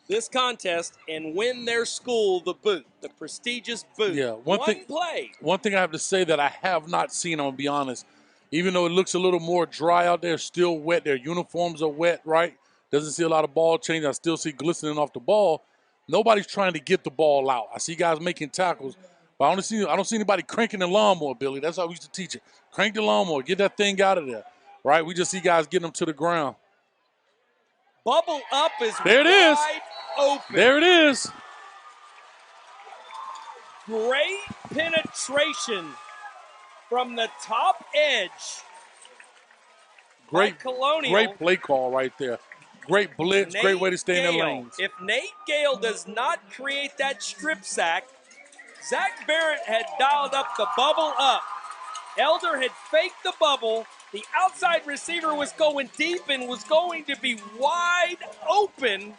this contest and win their school the boot, the prestigious boot. Yeah, one play. One thing I have to say that I have not seen, I'm going to be honest, even though it looks a little more dry out there, still wet, their uniforms are wet, right? Doesn't see a lot of ball change. I still see glistening off the ball. Nobody's trying to get the ball out. I see guys making tackles, but I don't see anybody cranking the lawnmower, Billy. That's how we used to teach it. Crank the lawnmower, get that thing out of there, right? We just see guys getting them to the ground. Bubble up is there it is. wide open. There it is. Great penetration from the top edge. Great Colonial. Great play call right there. Great blitz, great way to stay in their lanes. If Nate Gale does not create that strip sack, Zach Barrett had dialed up the bubble up. Elder had faked the bubble. The outside receiver was going deep and was going to be wide open.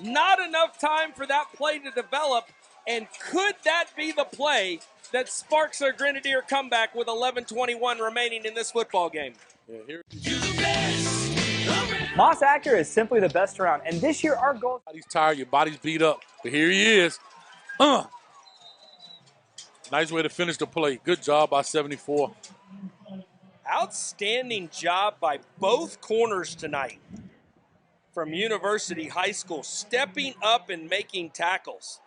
Not enough time for that play to develop. And could that be the play that sparks our Grenadier comeback with 11:21 remaining in this football game? Yeah, here. Moss Acura is simply the best around, and this year our goal. Body's tired, your body's beat up, but here he is. Nice way to finish the play. Good job by 74. Outstanding job by both corners tonight from University High School, stepping up and making tackles.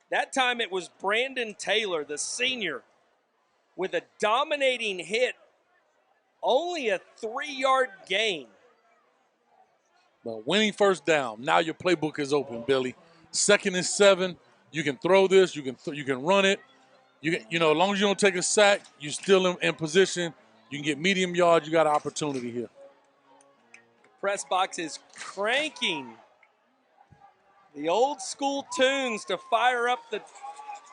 That time it was Brandon Taylor, the senior, with a dominating hit, only a 3-yard gain. But winning first down. Now your playbook is open, Billy. 2nd and 7. You can throw this. You can run it. As long as you don't take a sack, you're still in position. You can get medium yards. You got an opportunity here. Press box is cranking the old school tunes to fire up the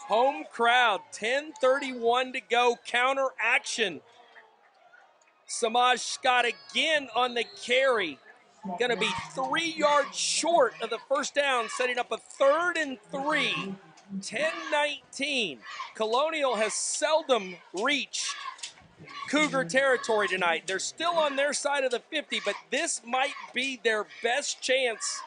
home crowd. 10:31 to go. Counter action. Samaj Scott again on the carry. Going to be 3 yards short of the first down, setting up a 3rd and 3. 10-19. Colonial has seldom reached Cougar territory tonight. They're still on their side of the 50, but this might be their best chance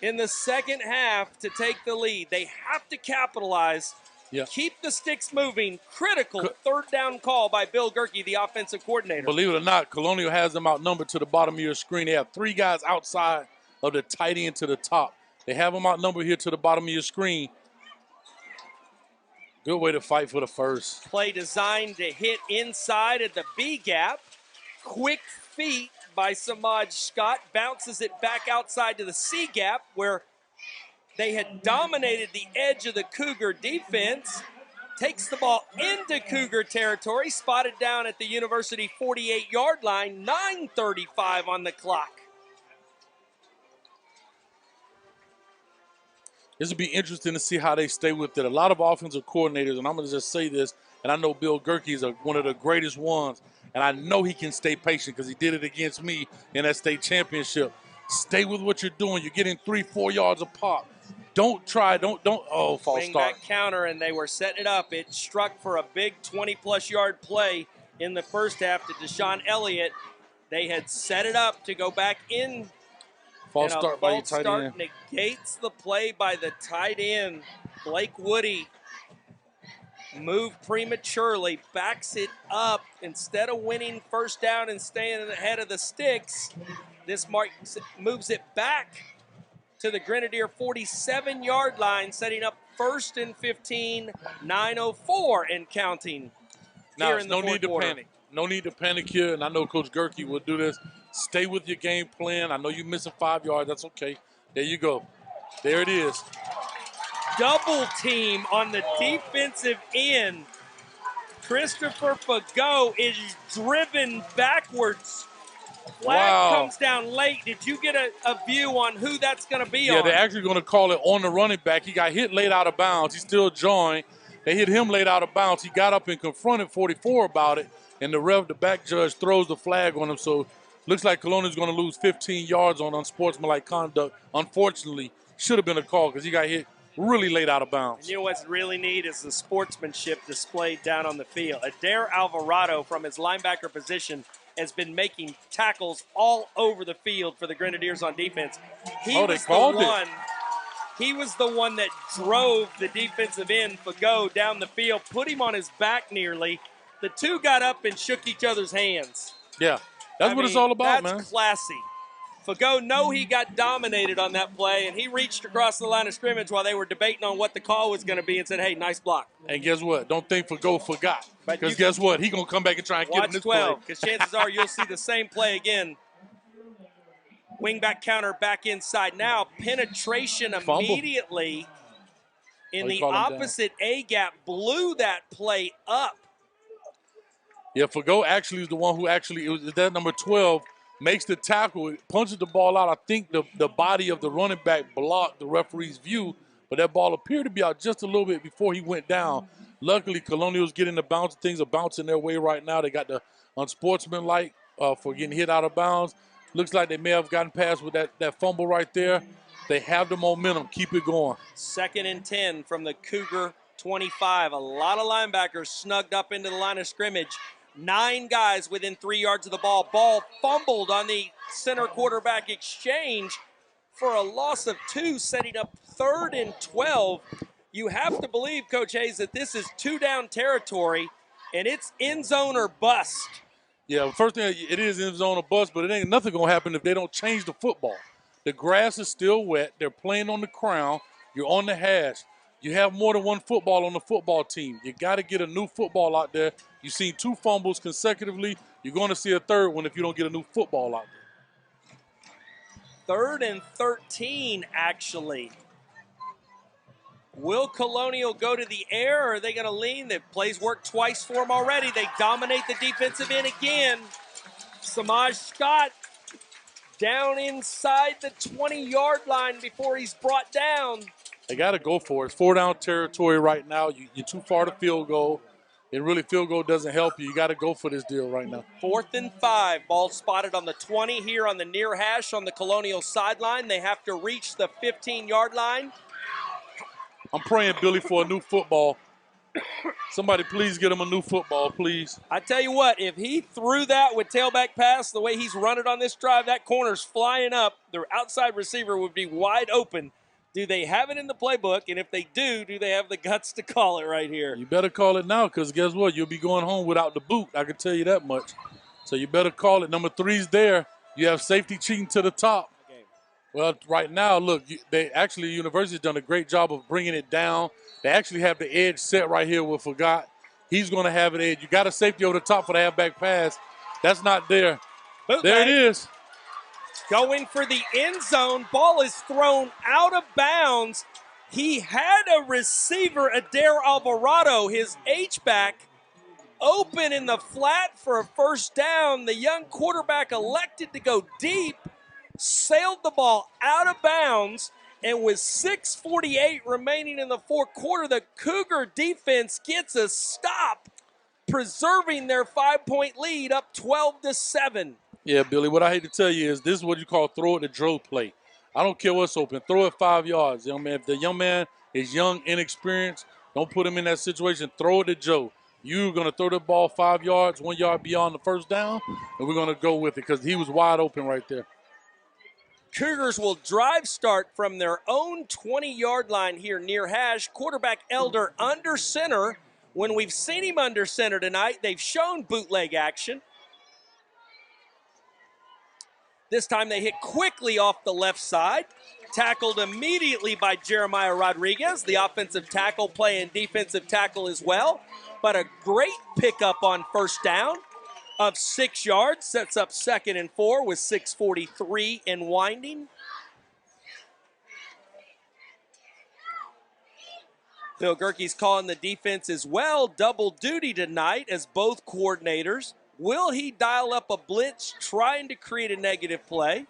in the second half to take the lead. They have to capitalize. Yeah. Keep the sticks moving. Critical 3rd down call by Bill Gerke, the offensive coordinator. Believe it or not, Colonial has them outnumbered to the bottom of your screen. They have 3 guys outside of the tight end to the top. They have them outnumbered here to the bottom of your screen. Good way to fight for the first. Play designed to hit inside at the B gap. Quick feet by Samaj Scott. Bounces it back outside to the C gap where they had dominated the edge of the Cougar defense. Takes the ball into Cougar territory. Spotted down at the University 48-yard line. 9:35 on the clock. This will be interesting to see how they stay with it. A lot of offensive coordinators, and I'm going to just say this, and I know Bill Gerke is one of the greatest ones, and I know he can stay patient because he did it against me in that state championship. Stay with what you're doing. You're getting 3-4 yards a pop. Don't try. Don't. Oh, false Swing start. that counter, and they were setting it up. It struck for a big 20-plus yard play in the first half to Deshaun Elliott. They had set it up to go back in. False and start by your tight end. Negates the play by the tight end. Blake Woody moved prematurely, backs it up. Instead of winning first down and staying ahead of the sticks, this moves it back to the Grenadier 47-yard line, setting up 1st and 15, 9:04 and counting. Now, here in the no need to quarter. panic. No need to panic here, and I know Coach Gerke will do this. Stay with your game plan. I know you're missing 5 yards. That's okay. There you go. There it is. Double team on the defensive end. Christopher Fagot is driven backwards. Flag comes down late. Did you get a view on who that's going to be on? Yeah, they're actually going to call it on the running back. He got hit late out of bounds. He's still jawing. They hit him late out of bounds. He got up and confronted 44 about it, and the back judge throws the flag on him. So looks like Colonial is going to lose 15 yards on unsportsmanlike conduct. Unfortunately, should have been a call because he got hit really late out of bounds. You know what's really neat is the sportsmanship displayed down on the field. Adair Alvarado from his linebacker position has been making tackles all over the field for the Grenadiers on defense. He was the one He was the one that drove the defensive end, Fago, down the field, put him on his back nearly. The two got up and shook each other's hands. Yeah, that's what it's all about, man. That's classy. Fago he got dominated on that play, and he reached across the line of scrimmage while they were debating on what the call was going to be and said, hey, nice block. And guess what? Don't think Fago forgot. Because guess what? He's going to come back and try and get him this 12, play. because chances are you'll see the same play again. Wingback counter back inside. Now penetration immediately in the opposite A-gap blew that play up. Yeah, Fago actually is the one who it was that number 12, makes the tackle, punches the ball out. I think the body of the running back blocked the referee's view, but that ball appeared to be out just a little bit before he went down. Luckily, Colonial's getting the bounce. Things are bouncing their way right now. They got the unsportsmanlike for getting hit out of bounds. Looks like they may have gotten past with that fumble right there. They have the momentum. Keep it going. 2nd and 10 from the Cougar 25. A lot of linebackers snugged up into the line of scrimmage. 9 guys within 3 yards of the ball. Ball fumbled on the center quarterback exchange for a loss of 2, setting up 3rd and 12. You have to believe, Coach Hayes, that this is 2-down territory, and it's end zone or bust. Yeah, first thing, it is end zone or bust, but it ain't nothing going to happen if they don't change the football. The grass is still wet. They're playing on the crown. You're on the hash. You have more than one football on the football team. You got to get a new football out there. You've seen 2 fumbles consecutively. You're going to see a 3rd one if you don't get a new football out there. 3rd and 13, actually. Will Colonial go to the air, or are they going to lean? The plays worked twice for them already. They dominate the defensive end again. Samaj Scott down inside the 20-yard line before he's brought down. They got to go for it. It's 4-down territory right now. You're too far to field goal. And really, field goal doesn't help you. You got to go for this deal right now. 4th and 5. Ball spotted on the 20 here on the near hash on the Colonial sideline. They have to reach the 15-yard line. I'm praying, Billy, for a new football. Somebody please get him a new football, please. I tell you what, if he threw that with tailback pass the way he's run it on this drive, that corner's flying up. The outside receiver would be wide open. Do they have it in the playbook? And if they do they have the guts to call it right here? You better call it now, because guess what? You'll be going home without the boot. I can tell you that much. So you better call it. Number 3's there. You have safety cheating to the top. Well, right now, look, the university's done a great job of bringing it down. They actually have the edge set right here with Fagot. He's going to have an edge. You got a safety over the top for the halfback pass. That's not there. There it is. Going for the end zone. Ball is thrown out of bounds. He had a receiver, Adair Alvarado, his H-back, open in the flat for a first down. The young quarterback elected to go deep, sailed the ball out of bounds, and with 6:48 remaining in the 4th quarter, the Cougar defense gets a stop, preserving their 5-point lead up 12-7. Yeah, Billy, what I hate to tell you is this is what you call throw it to Joe play. I don't care what's open. Throw it 5 yards, young man. If the young man is young, inexperienced, don't put him in that situation. Throw it to Joe. You're going to throw the ball 5 yards, 1 yard beyond the first down, and we're going to go with it because he was wide open right there. Cougars will drive start from their own 20-yard line here near hash. Quarterback Elder under center. When we've seen him under center tonight, they've shown bootleg action. This time they hit quickly off the left side. Tackled immediately by Jeremiah Rodriguez. The offensive tackle playing defensive tackle as well. But a great pickup on first down of 6 yards. Sets up 2nd and 4 with 6:43 and winding. Bill Gerke's calling the defense as well. Double duty tonight as both coordinators. Will he dial up a blitz trying to create a negative play?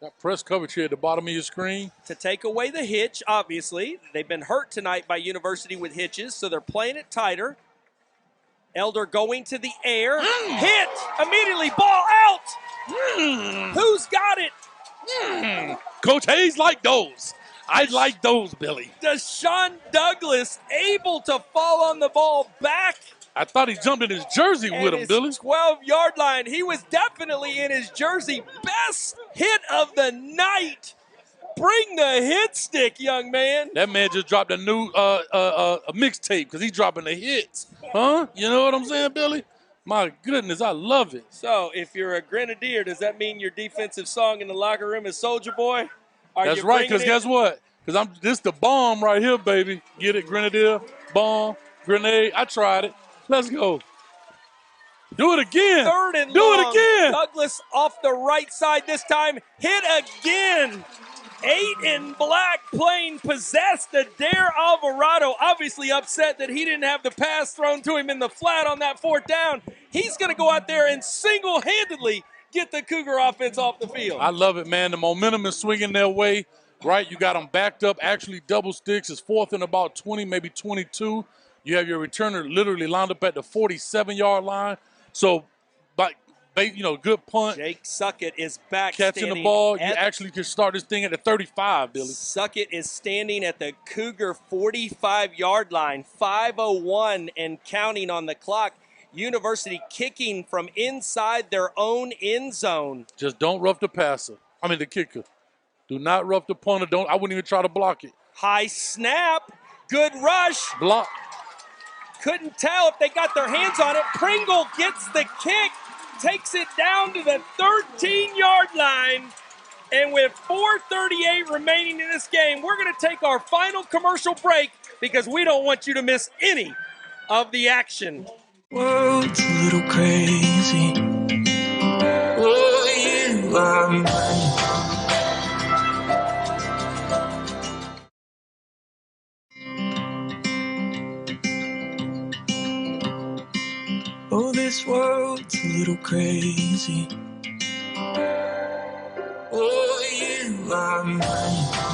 Got press coverage here at the bottom of your screen. To take away the hitch, obviously. They've been hurt tonight by University with hitches, so they're playing it tighter. Elder going to the air. Hit! Immediately, ball out! Who's got it? Coach Hayes like those. I like those, Billy. Deshaun Douglas able to fall on the ball back. I thought he jumped in his jersey with him, Billy. 12-yard line. He was definitely in his jersey. Best hit of the night Bring the hit stick, young man. That man just dropped a new a mixtape because he's dropping the hits. Huh? You know what I'm saying, Billy? My goodness, I love it. So if you're a Grenadier, does that mean your defensive song in the locker room is Soldier Boy? That's right, because guess what? Because this the bomb right here, baby. Get it, Grenadier, bomb, grenade. I tried it. Let's go. Do it again. Third and Do long. it again. Douglas off the right side this time. Hit again. 8 in black playing possessed. Adair Alvarado obviously upset that he didn't have the pass thrown to him in the flat on that fourth down. He's going to go out there and single-handedly get the Cougar offense off the field. I love it, man. The momentum is swinging their way, right? You got them backed up, actually double sticks. It's fourth and about 20, maybe 22. You have your returner literally lined up at the 47-yard line. So, good punt. Jake Suckett is back catching the ball. You actually can start this thing at the 35, Billy. Suckett is standing at the Cougar 45-yard line, 5:01 and counting on the clock. University kicking from inside their own end zone. Just don't rough the passer. The kicker. Do not rough the punter. I wouldn't even try to block it. High snap. Good rush. Block. Couldn't tell if they got their hands on it. Pringle gets the kick, takes it down to the 13-yard line. And with 4:38 remaining in this game, we're going to take our final commercial break because we don't want you to miss any of the action. World's a little crazy. Oh, you are mine. Oh, this world's a little crazy. Oh, you are mine.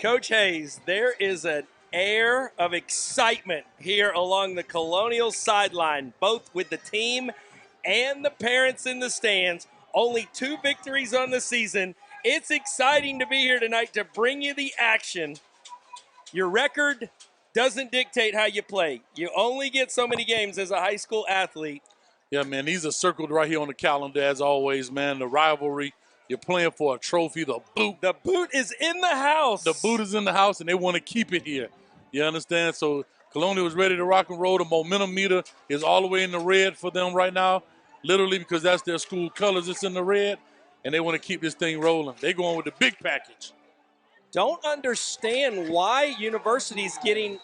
Coach Hayes, there is an air of excitement here along the Colonial sideline, both with the team and the parents in the stands. Only 2 victories on the season. It's exciting to be here tonight to bring you the action. Your record doesn't dictate how you play. You only get so many games as a high school athlete. Yeah, man, these are circled right here on the calendar as always, man. The rivalry. You're playing for a trophy, the boot. The boot is in the house. The boot is in the house, and they want to keep it here. You understand? So Colonial is ready to rock and roll. The momentum meter is all the way in the red for them right now, literally because that's their school colors. It's in the red, and they want to keep this thing rolling. They're going with the big package. Don't understand why University's getting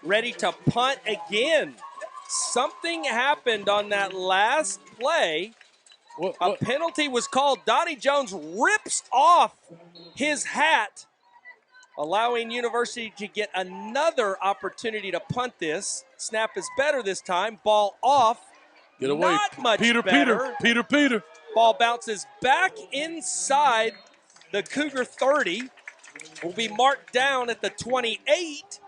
ready to punt again. Something happened on that last play. A penalty was called. Donnie Jones rips off his hat, allowing University to get another opportunity to punt this. Snap is better this time. Ball off. Get away. Not much better. Peter. Ball bounces back inside the Cougar 30. Will be marked down at the 28.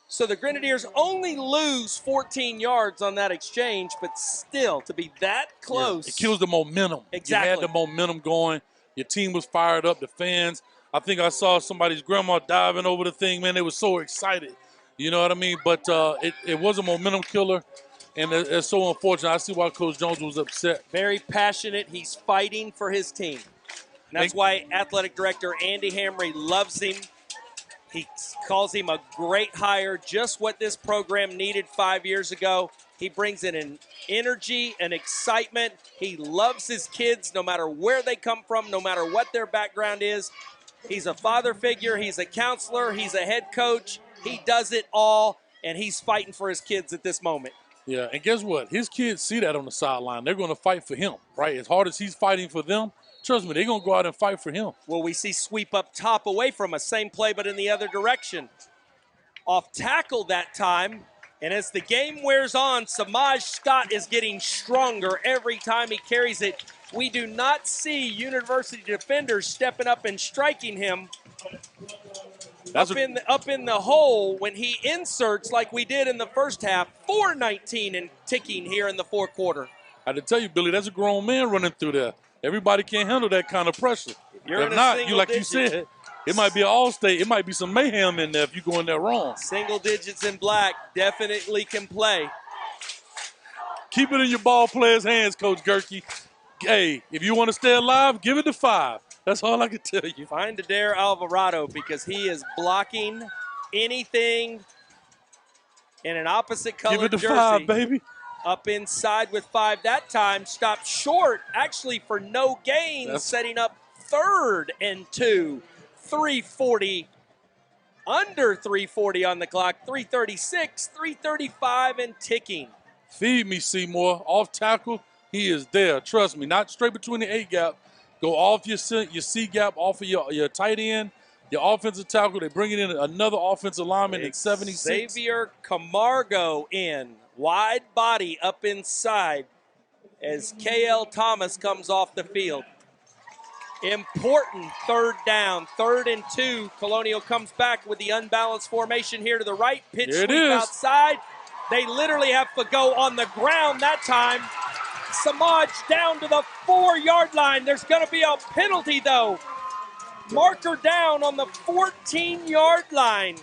So the Grenadiers only lose 14 yards on that exchange, but still, to be that close. Yeah, it kills the momentum. Exactly. You had the momentum going. Your team was fired up. The fans, I think I saw somebody's grandma diving over the thing. Man, they were so excited. You know what I mean? But it was a momentum killer, and it's so unfortunate. I see why Coach Jones was upset. Very passionate. He's fighting for his team. And that's why Athletic Director Andy Hamry loves him. He calls him a great hire, just what this program needed 5 years ago. He brings in an energy, an excitement. He loves his kids no matter where they come from, no matter what their background is. He's a father figure. He's a counselor. He's a head coach. He does it all, and he's fighting for his kids at this moment. Yeah, and guess what? His kids see that on the sideline. They're going to fight for him, right? As hard as he's fighting for them, trust me, they're going to go out and fight for him. Well, we see sweep up top away from us. Same play, but in the other direction. Off tackle that time. And as the game wears on, Samaj Scott is getting stronger every time he carries it. We do not see University defenders stepping up and striking him up in the hole when he inserts like we did in the first half. 4:19 and ticking here in the fourth quarter. I had to tell you, Billy, that's a grown man running through there. Everybody can't handle that kind of pressure. You're if in a not, single you like digit. you said, it might be an all-state. It might be some mayhem in there if you go in there wrong. Single digits in black definitely can play. Keep it in your ball players' hands, Coach Gerke. Hey, if you want to stay alive, give it to 5. That's all I can tell you. Find Adair Alvarado because he is blocking anything in an opposite color Give it to jersey. 5, baby. Up inside with 5 that time. Stopped short, actually, for no gain, setting up 3rd and 2. 3:40, under 3:40 on the clock. 3:36, 3:35, and ticking. Feed me, Seymour. Off tackle, he is there. Trust me. Not straight between the A gap. Go off your C gap, off of your tight end, your offensive tackle. They bring it in another offensive lineman at 76. Xavier Camargo in. Wide body up inside as K.L. Thomas comes off the field. Important 3rd down, 3rd and 2. Colonial comes back with the unbalanced formation here to the right. Pitch There it sweep is. outside. They literally have to go on the ground that time. Samaj down to the 4-yard line. There's going to be a penalty, though. Marker down on the 14-yard line.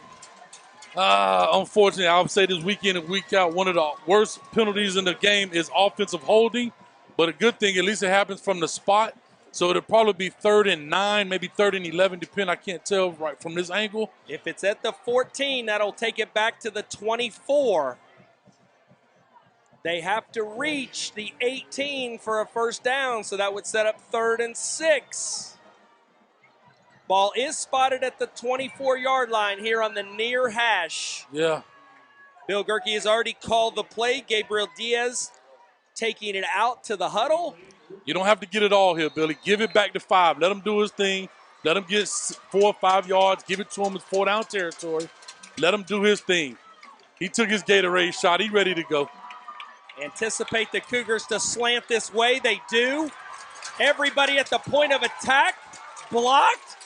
Unfortunately, I would say this week in and week out, one of the worst penalties in the game is offensive holding. But a good thing, at least it happens from the spot. So it'll probably be 3rd and 9, maybe 3rd and 11, depending. I can't tell right from this angle. If it's at the 14, that'll take it back to the 24. They have to reach the 18 for a 1st down, so that would set up 3rd and 6. Ball is spotted at the 24-yard line here on the near hash. Yeah. Bill Gerke has already called the play. Gabriel Diaz taking it out to the huddle. You don't have to get it all here, Billy. Give it back to 5. Let him do his thing. Let him get 4 or 5 yards. Give it to him. It's 4-down territory. Let him do his thing. He took his Gatorade shot. He's ready to go. Anticipate the Cougars to slant this way. They do. Everybody at the point of attack. Blocked.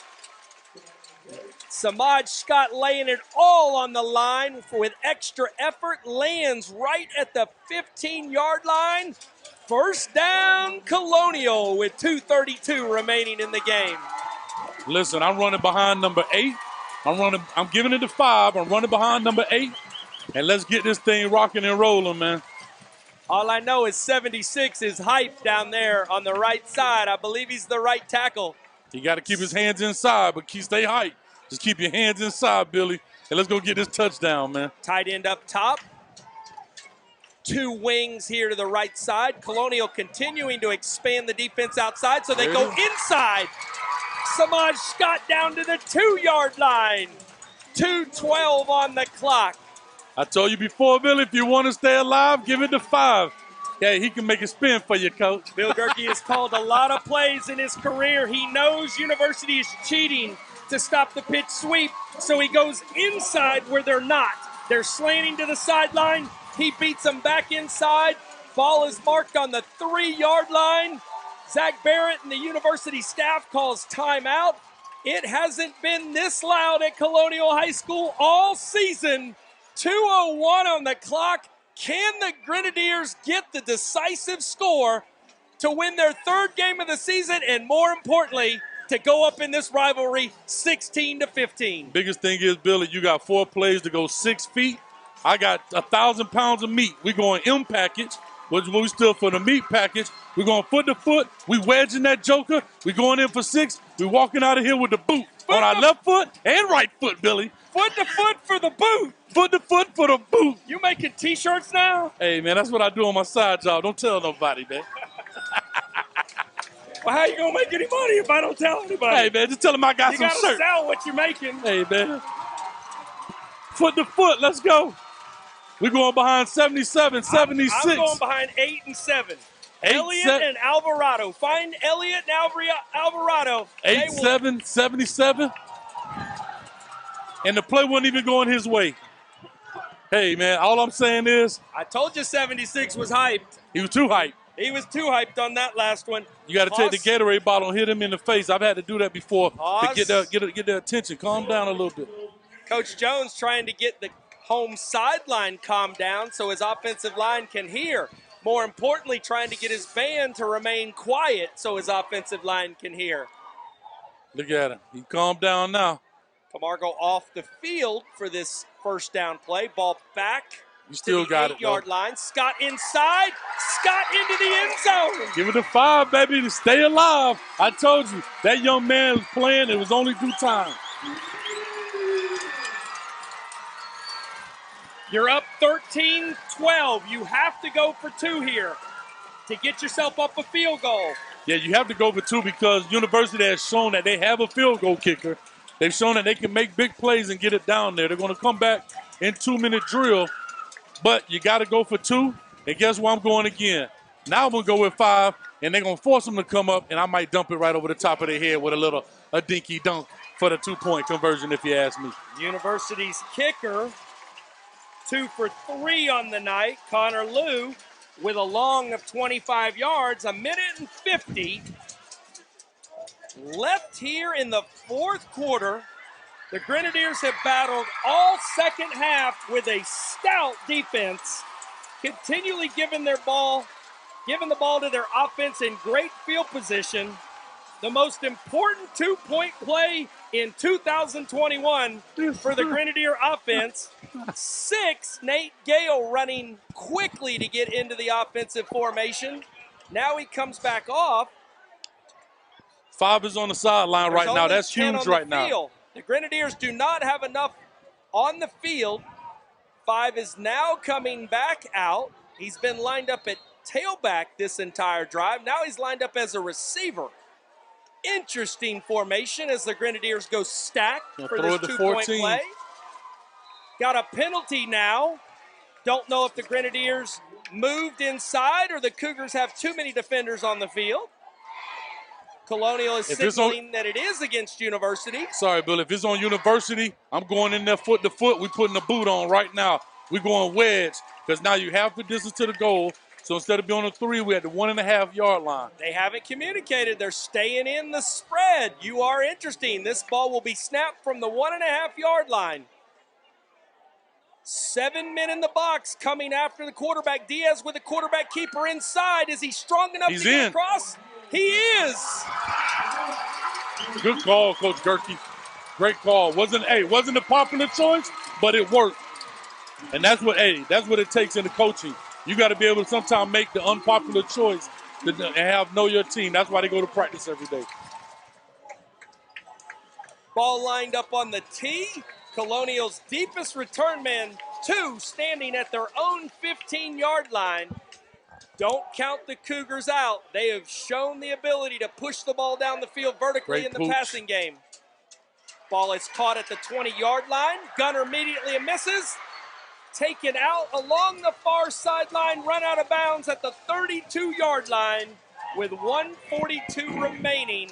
Samaj Scott laying it all on the line with extra effort. Lands right at the 15-yard line. 1st down, Colonial with 2:32 remaining in the game. Listen, I'm running behind number 8. I'm giving it to 5. I'm running behind number 8. And let's get this thing rocking and rolling, man. All I know is 76 is hyped down there on the right side. I believe he's the right tackle. He got to keep his hands inside, but stay hyped. Just keep your hands inside, Billy. And let's go get this touchdown, man. Tight end up top. 2 wings here to the right side. Colonial continuing to expand the defense outside, so they go inside. Samaj Scott down to the 2-yard line. 2:12 on the clock. I told you before, Billy, if you want to stay alive, give it to 5. Yeah, he can make it spin for you, Coach. Bill Gerke has called a lot of plays in his career. He knows University is cheating to stop the pitch sweep, so he goes inside where they're not. They're slanting to the sideline. He beats them back inside. Ball is marked on the 3-yard line. Zach Barrett and the university staff calls timeout. It hasn't been this loud at Colonial High School all season. 2:01 on the clock. Can the Grenadiers get the decisive score to win their 3rd game of the season and, more importantly, to go up in this rivalry 16-15? Biggest thing is, Billy, you got 4 plays to go 6 feet. I got 1,000 pounds of meat. We're going M package, which we still for the meat package. We're going foot to foot. We wedging that joker. We're going in for 6. We're walking out of here with the boot on our left foot and right foot, Billy. Foot to foot for the boot. Foot to foot for the boot. You making T-shirts now? Hey, man, that's what I do on my side job. Don't tell nobody, man. Well, how you going to make any money if I don't tell anybody? Hey, man, just tell them I got you some gotta shirts. Sell what you're making. Hey, man. Foot to foot, let's go. We're going behind 77, 76. I'm going behind 8 and 7. Elliott and Alvarado. Find Elliott and Alvarado. 8-7, 77. And the play wasn't even going his way. Hey, man, all I'm saying is. I told you 76 was hyped. He was too hyped. He was too hyped on that last one. You got to take the Gatorade bottle and hit him in the face. I've had to do that before to get their attention. Calm down a little bit. Coach Jones trying to get the home sideline calmed down so his offensive line can hear. More importantly, trying to get his band to remain quiet so his offensive line can hear. Look at him. He calmed down now. Camargo off the field for this first down play. Ball back You still to the got it, though. 8-yard line. Scott inside. Scott into the end zone. Give it a 5, baby, to stay alive. I told you, that young man was playing. It was only due time. You're up 13-12. You have to go for 2 here to get yourself up a field goal. Yeah, you have to go for 2 because University has shown that they have a field goal kicker. They've shown that they can make big plays and get it down there. They're going to come back in 2-minute drill, but you got to go for 2. And guess where I'm going again? Now I'm going to go with 5, and they're going to force them to come up, and I might dump it right over the top of their head with a dinky dunk for the 2-point conversion, if you ask me. University's kicker, 2 for 3 on the night. Connor Liu with a long of 25 yards, 1:50 left here in the fourth quarter. The Grenadiers have battled all second half with a stout defense, continually giving the ball to their offense in great field position. The most important 2-point play in 2021 for the Grenadier offense. 6, Nate Gale running quickly to get into the offensive formation. Now he comes back off. 5 is on the sideline right now. That's huge right now. The Grenadiers do not have enough on the field. 5 is now coming back out. He's been lined up at tailback this entire drive. Now he's lined up as a receiver. Interesting formation as the Grenadiers go stack for this 2-point play. Got a penalty now. Don't know if the Grenadiers moved inside or the Cougars have too many defenders on the field. Colonial is signaling that it is against University. Sorry, Bill. If it's on University, I'm going in there foot to foot. We're putting the boot on right now. We're going wedge because now you have the distance to the goal. So instead of being on a 3, we're at the 1.5-yard line. They haven't communicated. They're staying in the spread. You are interesting. This ball will be snapped from the 1.5-yard line. 7 men in the box coming after the quarterback. Diaz with the quarterback keeper inside. Is he strong enough to get across? He is. Good call, Coach Gerke. Great call. Wasn't a popular choice, but it worked. And that's what it takes in the coaching. You got to be able to sometimes make the unpopular choice and know your team. That's why they go to practice every day. Ball lined up on the tee. Colonial's deepest return man, 2, standing at their own 15-yard line. Don't count the Cougars out. They have shown the ability to push the ball down the field vertically in the passing game. Ball is caught at the 20-yard line. Gunner immediately misses. Taken out along the far sideline, run out of bounds at the 32-yard line with 1:42 remaining.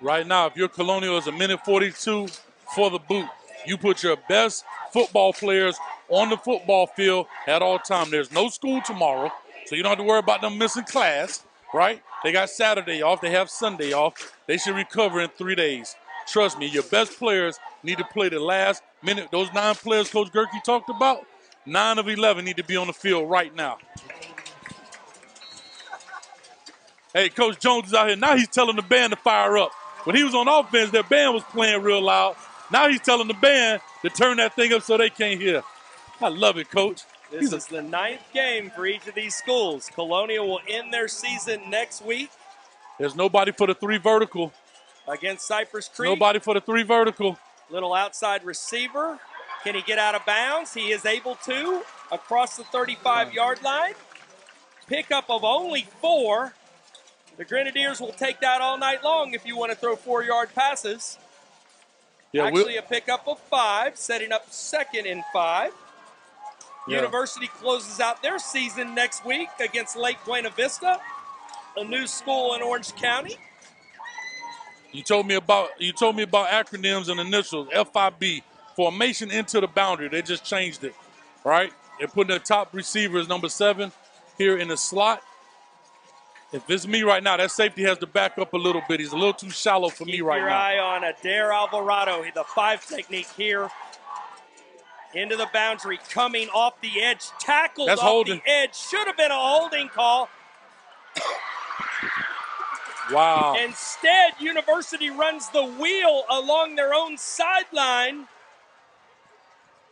Right now, if your Colonial is 1:42 for the boot, you put your best football players on the football field at all time. There's no school tomorrow, so you don't have to worry about them missing class, right? They got Saturday off. They have Sunday off. They should recover in 3 days. Trust me, your best players need to play the last minute. Those 9 players Coach Gerke talked about, 9 of 11 need to be on the field right now. Hey, Coach Jones is out here. Now he's telling the band to fire up. When he was on offense, their band was playing real loud. Now he's telling the band to turn that thing up so they can't hear. I love it, Coach. This is the 9th game for each of these schools. Colonial will end their season next week. There's nobody for the 3 vertical. Against Cypress Creek. Nobody for the 3 vertical. Little outside receiver. Can he get out of bounds? He is able to across the 35-yard line. Pickup of only 4. The Grenadiers will take that all night long if you want to throw 4-yard passes. Yeah, actually a pickup of 5, setting up 2nd and 5. Yeah. University closes out their season next week against Lake Buena Vista, a new school in Orange County. You told me about acronyms and initials. FIB, formation into the boundary. They just changed it, right? They're putting the top receiver as number 7 here in the slot. If it's me right now, that safety has to back up a little bit. He's a little too shallow for me right now. Keep your eye on Adair Alvarado, the 5 technique here Into the boundary, coming off the edge, tackled That's off holding. the edge. Should have been a holding call. Wow. Instead, University runs the wheel along their own sideline.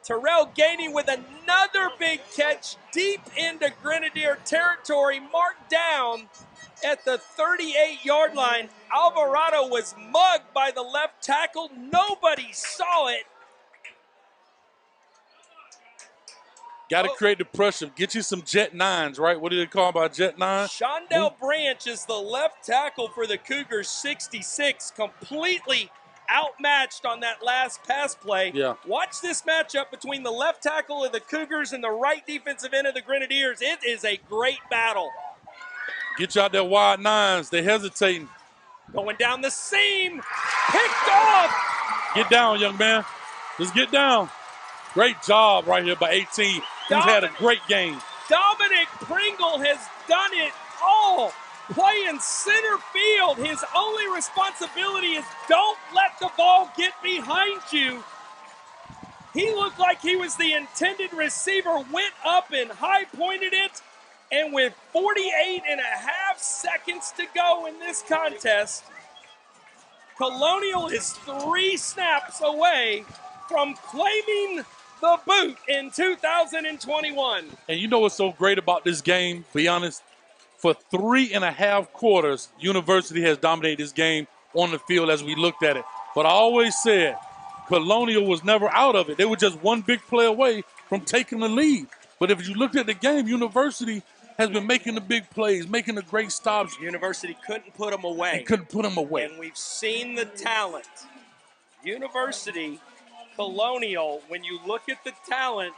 Terrell Gainey with another big catch deep into Grenadier territory, marked down at the 38-yard line. Alvarado was mugged by the left tackle. Nobody saw it. Got to create the pressure. Get you some Jet 9s, right? What do they call about Jet 9? Shondell Branch is the left tackle for the Cougars, 66, completely outmatched on that last pass play. Yeah. Watch this matchup between the left tackle of the Cougars and the right defensive end of the Grenadiers. It is a great battle. Get you out there wide 9s. They're hesitating. Going down the seam, picked off. Get down, young man. Just get down. Great job right here by 18. He's had a great game. Dominic Pringle has done it all. Playing center field. His only responsibility is don't let the ball get behind you. He looked like he was the intended receiver, went up and high-pointed it, and with 48 and a half seconds to go in this contest, Colonial is 3 snaps away from claiming the boot in 2021. And you know what's so great about this game, be honest? For 3.5 quarters, University has dominated this game on the field as we looked at it. But I always said, Colonial was never out of it. They were just one big play away from taking the lead. But if you looked at the game, University has been making the big plays, making the great stops. University couldn't put them away. They couldn't put them away. And we've seen the talent. University, Colonial, when you look at the talent,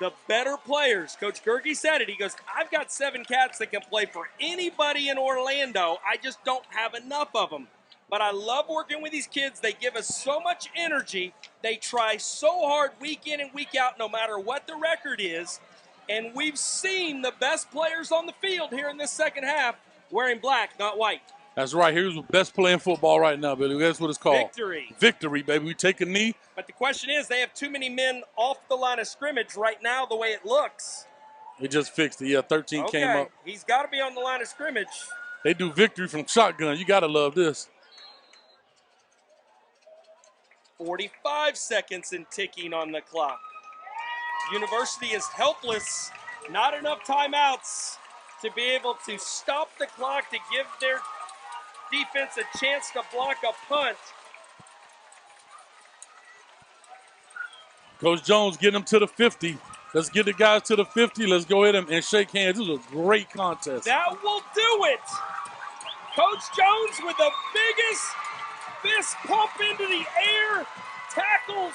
the better players. Coach Gerke said it. He goes, I've got 7 cats that can play for anybody in Orlando. I just don't have enough of them. But I love working with these kids. They give us so much energy. They try so hard week in and week out, no matter what the record is. And we've seen the best players on the field here in this second half wearing black, not white. That's right. Here's the best play in football right now, Billy. That's what it's called. Victory. Victory, baby. We take a knee. But the question is, they have too many men off the line of scrimmage right now the way it looks. They just fixed it. Yeah, 13 came up. He's got to be on the line of scrimmage. They do victory from shotgun. You got to love this. 45 seconds and ticking on the clock. University is helpless. Not enough timeouts to be able to stop the clock to give their defense a chance to block a punt. Coach Jones getting them to the 50. Let's get the guys to the 50. Let's go ahead and shake hands. This was a great contest. That will do it. Coach Jones with the biggest fist pump into the air, tackles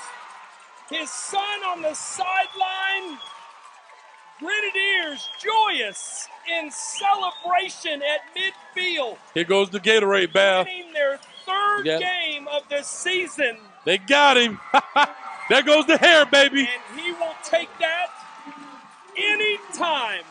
his son on the sideline. Grenadiers joyous in celebration at midfield. Here goes the Gatorade bath. Winning their 3rd game of the season. They got him. There goes the hair, baby. And he will take that anytime.